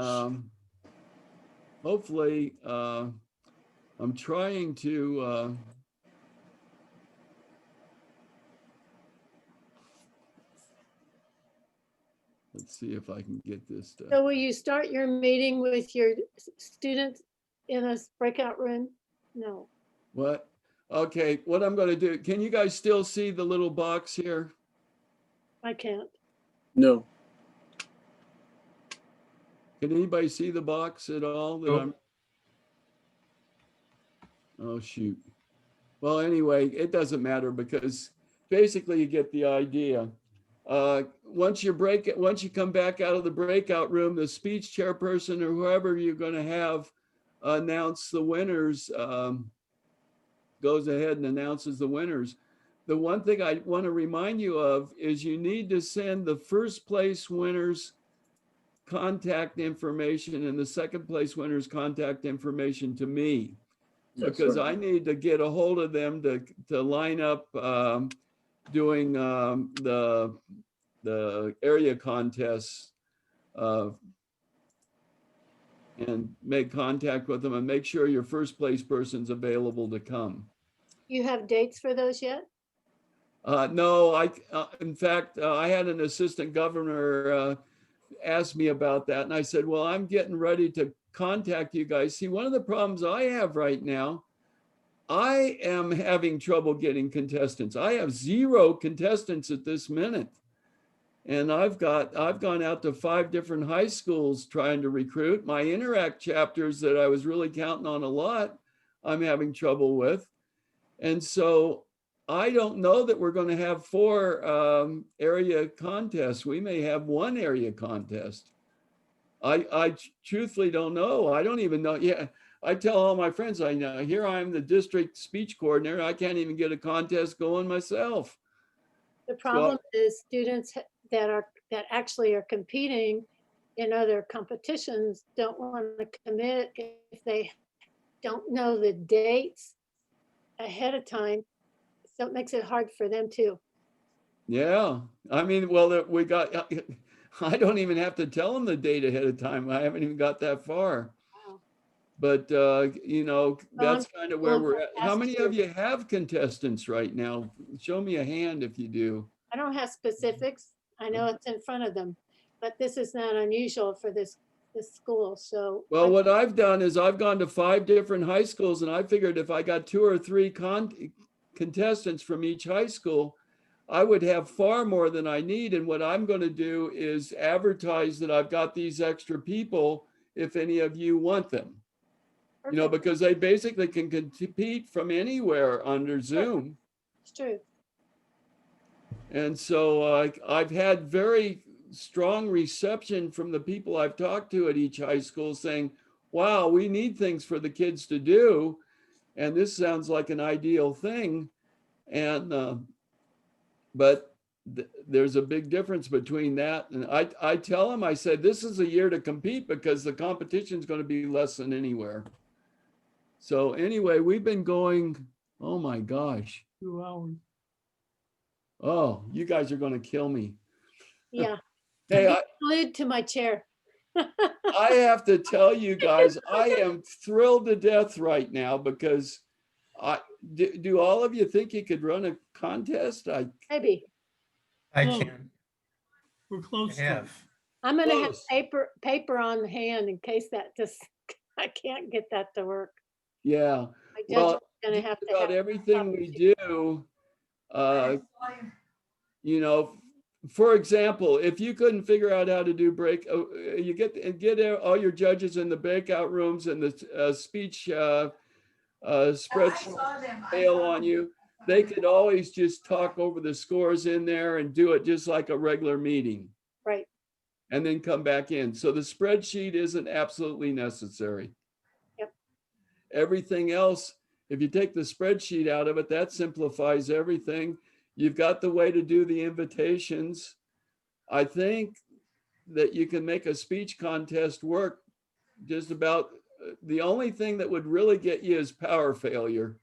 hopefully I'm trying to let's see if I can get this to. So will you start your meeting with your students in a breakout room? No. What? Okay, what I'm going to do, can you guys still see the little box here? I can't. No. Can anybody see the box at all that Nope. Oh, shoot. Well, anyway, it doesn't matter because basically you get the idea. Once you come back out of the breakout room, the speech chairperson or whoever you're going to have announce the winners, goes ahead and announces the winners. The one thing I want to remind you of is you need to send the first place winners contact information and the second place winners contact information to me. Yes, Because right. I need to get a hold of them to line up doing the area contests. and make contact with them and make sure your first place person's available to come. You have dates for those yet? No, in fact, I had an assistant governor ask me about that. And I said, well, I'm getting ready to contact you guys. See, one of the problems I have right now, I am having trouble getting contestants. I have 0 contestants at this minute. And I've gone out to 5 different high schools trying to recruit. My Interact chapters that I was really counting on a lot, I'm having trouble with. And so I don't know that we're going to have 4 area contests. We may have 1 area contest. I truthfully don't know. I don't even know. Yeah, I tell all my friends I know, here I'm the district speech coordinator. I can't even get a contest going myself. The problem is students that actually are competing in other competitions don't want to commit if they don't know the dates ahead of time. So it makes it hard for them too. Yeah, I mean, well, I don't even have to tell them the date ahead of time. I haven't even got that far. Wow. But, you know, that's kind of where we're at. How many of you have contestants right now? Show me a hand if you do. I don't have specifics. I know it's in front of them, but this is not unusual for this school. So Well, what I've done is I've gone to 5 different high schools, and I figured if I got 2 or 3 contestants from each high school, I would have far more than I need. And what I'm going to do is advertise that I've got these extra people if any of you want them. You know, because they basically can compete from anywhere under Zoom. it's true. And so I've had very strong reception from the people I've talked to at each high school saying, wow, we need things for the kids to do. And this sounds like an ideal thing. And, but there's a big difference between that. And I tell them, I said, this is a year to compete because the competition is going to be less than anywhere. So anyway, we've been going, oh my gosh. 2 hours. Oh, you guys are going to kill me. Yeah. Hey, I'm glued to my chair. I have to tell you guys, I am thrilled to death right now because do all of you think you could run a contest? Maybe. I Oh. can. We're close. I have. I'm gonna have Close. paper on the hand in case that I can't get that to work. Yeah. My judge Well, is gonna have to about have everything we do, you know, for example, if you couldn't figure out how to do you get all your judges in the breakout rooms and the speech spreadsheet fail on you, they could always just talk over the scores in there and do it just like a regular meeting. Right. And then come back in. So the spreadsheet isn't absolutely necessary. Yep. Everything else, if you take the spreadsheet out of it, that simplifies everything. You've got the way to do the invitations. I think that you can make a speech contest work just about. The only thing that would really get you is power failure.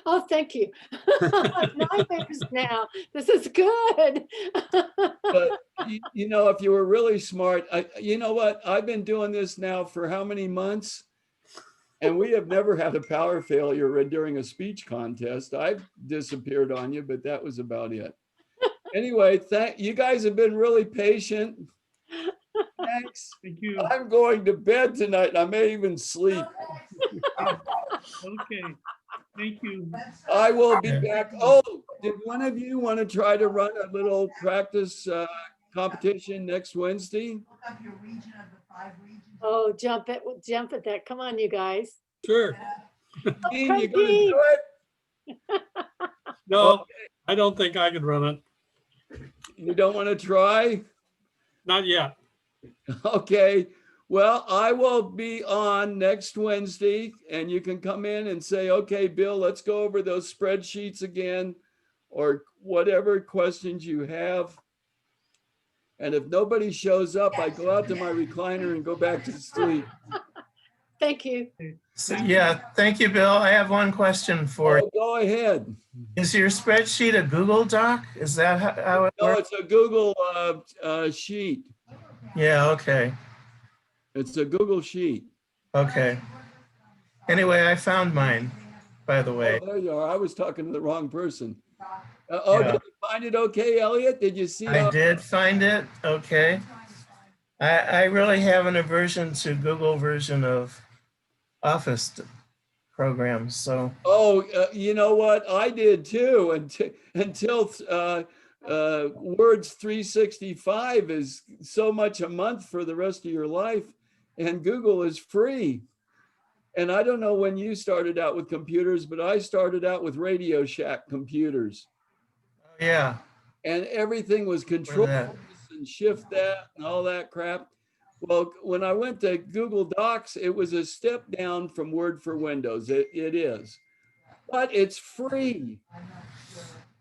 Oh, thank you. Nightmares now. This is good. But you know, if you were really smart, you know what? I've been doing this now for how many months? And we have never had a power failure during a speech contest. I've disappeared on you, but that was about it. Anyway, you guys have been really patient. Thanks. Thank you. I'm going to bed tonight. I may even sleep. Okay. Thank you. I will be back. Oh, did one of you want to try to run a little practice competition next Wednesday? Oh, jump at that. Come on, you guys. Sure. Dean, you gonna do it? No, I don't think I could run it. You don't want to try? Not yet. Okay. Well, I will be on next Wednesday and you can come in and say, okay, Bill, let's go over those spreadsheets again or whatever questions you have. And if nobody shows up, I go out to my recliner and go back to sleep. Thank you. So, yeah, thank you, Bill. I have one question for you. Go ahead. Is your spreadsheet a Google Doc? Is that how it No, works? it's a Google sheet. Yeah, okay, It's a Google Sheet. okay. Anyway, I found mine, by the Oh, way. there you are. I was talking to the wrong person. Yeah. Did you find it okay, Elliot? Did you see? I did find it, okay. I really have an aversion to Google version of Office programs, so. Oh, you know what? I did too until Words 365 is so much a month for the rest of your life, and Google is free. And I don't know when you started out with computers, but I started out with Radio Shack computers. Yeah. And everything was For control that. and shift that and all that crap. Well, when I went to Google Docs, it was a step down from Word for Windows. It is, but it's free.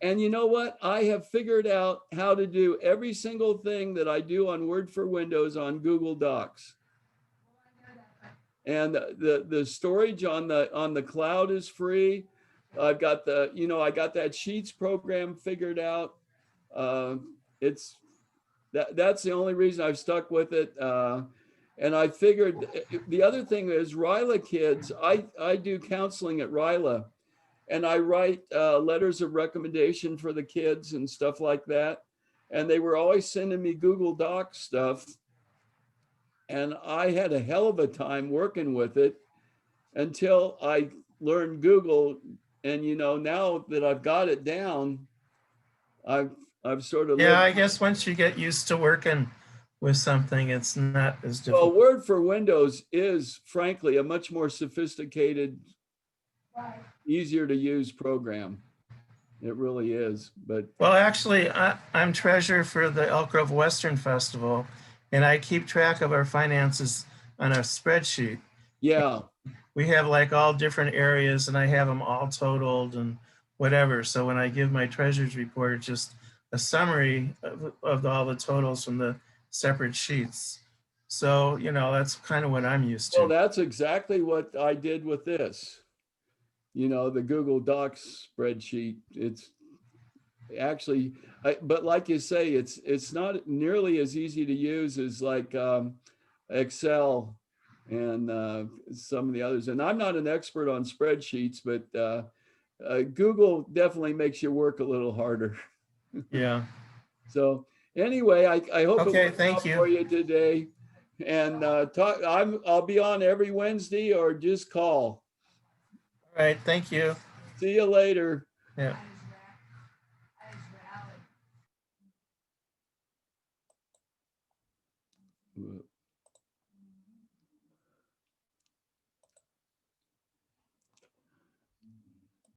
And you know what? I have figured out how to do every single thing that I do on Word for Windows on Google Docs. And the storage on the cloud is free. I've got I got that Sheets program figured out. That's the only reason I've stuck with it. And I figured the other thing is RILA kids, I do counseling at RILA, and I write letters of recommendation for the kids and stuff like that. And they were always sending me Google Docs stuff. And I had a hell of a time working with it until I learned Google. And now that I've got it down, I've sort of Yeah, I guess once you get used to working with something, it's not as Well, difficult. Word for Windows is frankly a much more sophisticated, easier to use program. It really is. But Well, actually, I'm treasurer for the Elk Grove Western Festival, and I keep track of our finances on a spreadsheet. yeah, We have like all different areas, and I have them all totaled and whatever. So when I give my treasurer's report, it's just a summary of all the totals from the separate sheets. So, that's kind of what I'm used well, to. that's exactly what I did with this. The Google Docs spreadsheet. It's actually, but like you say, it's not nearly as easy to use as like Excel and some of the others. And I'm not an expert on spreadsheets, but Google definitely makes you work a little harder. Yeah. So anyway, I hope Okay, it worked thank out you. for you today. And I'll be on every Wednesday, or just call. All right, thank you. See you later. Yeah.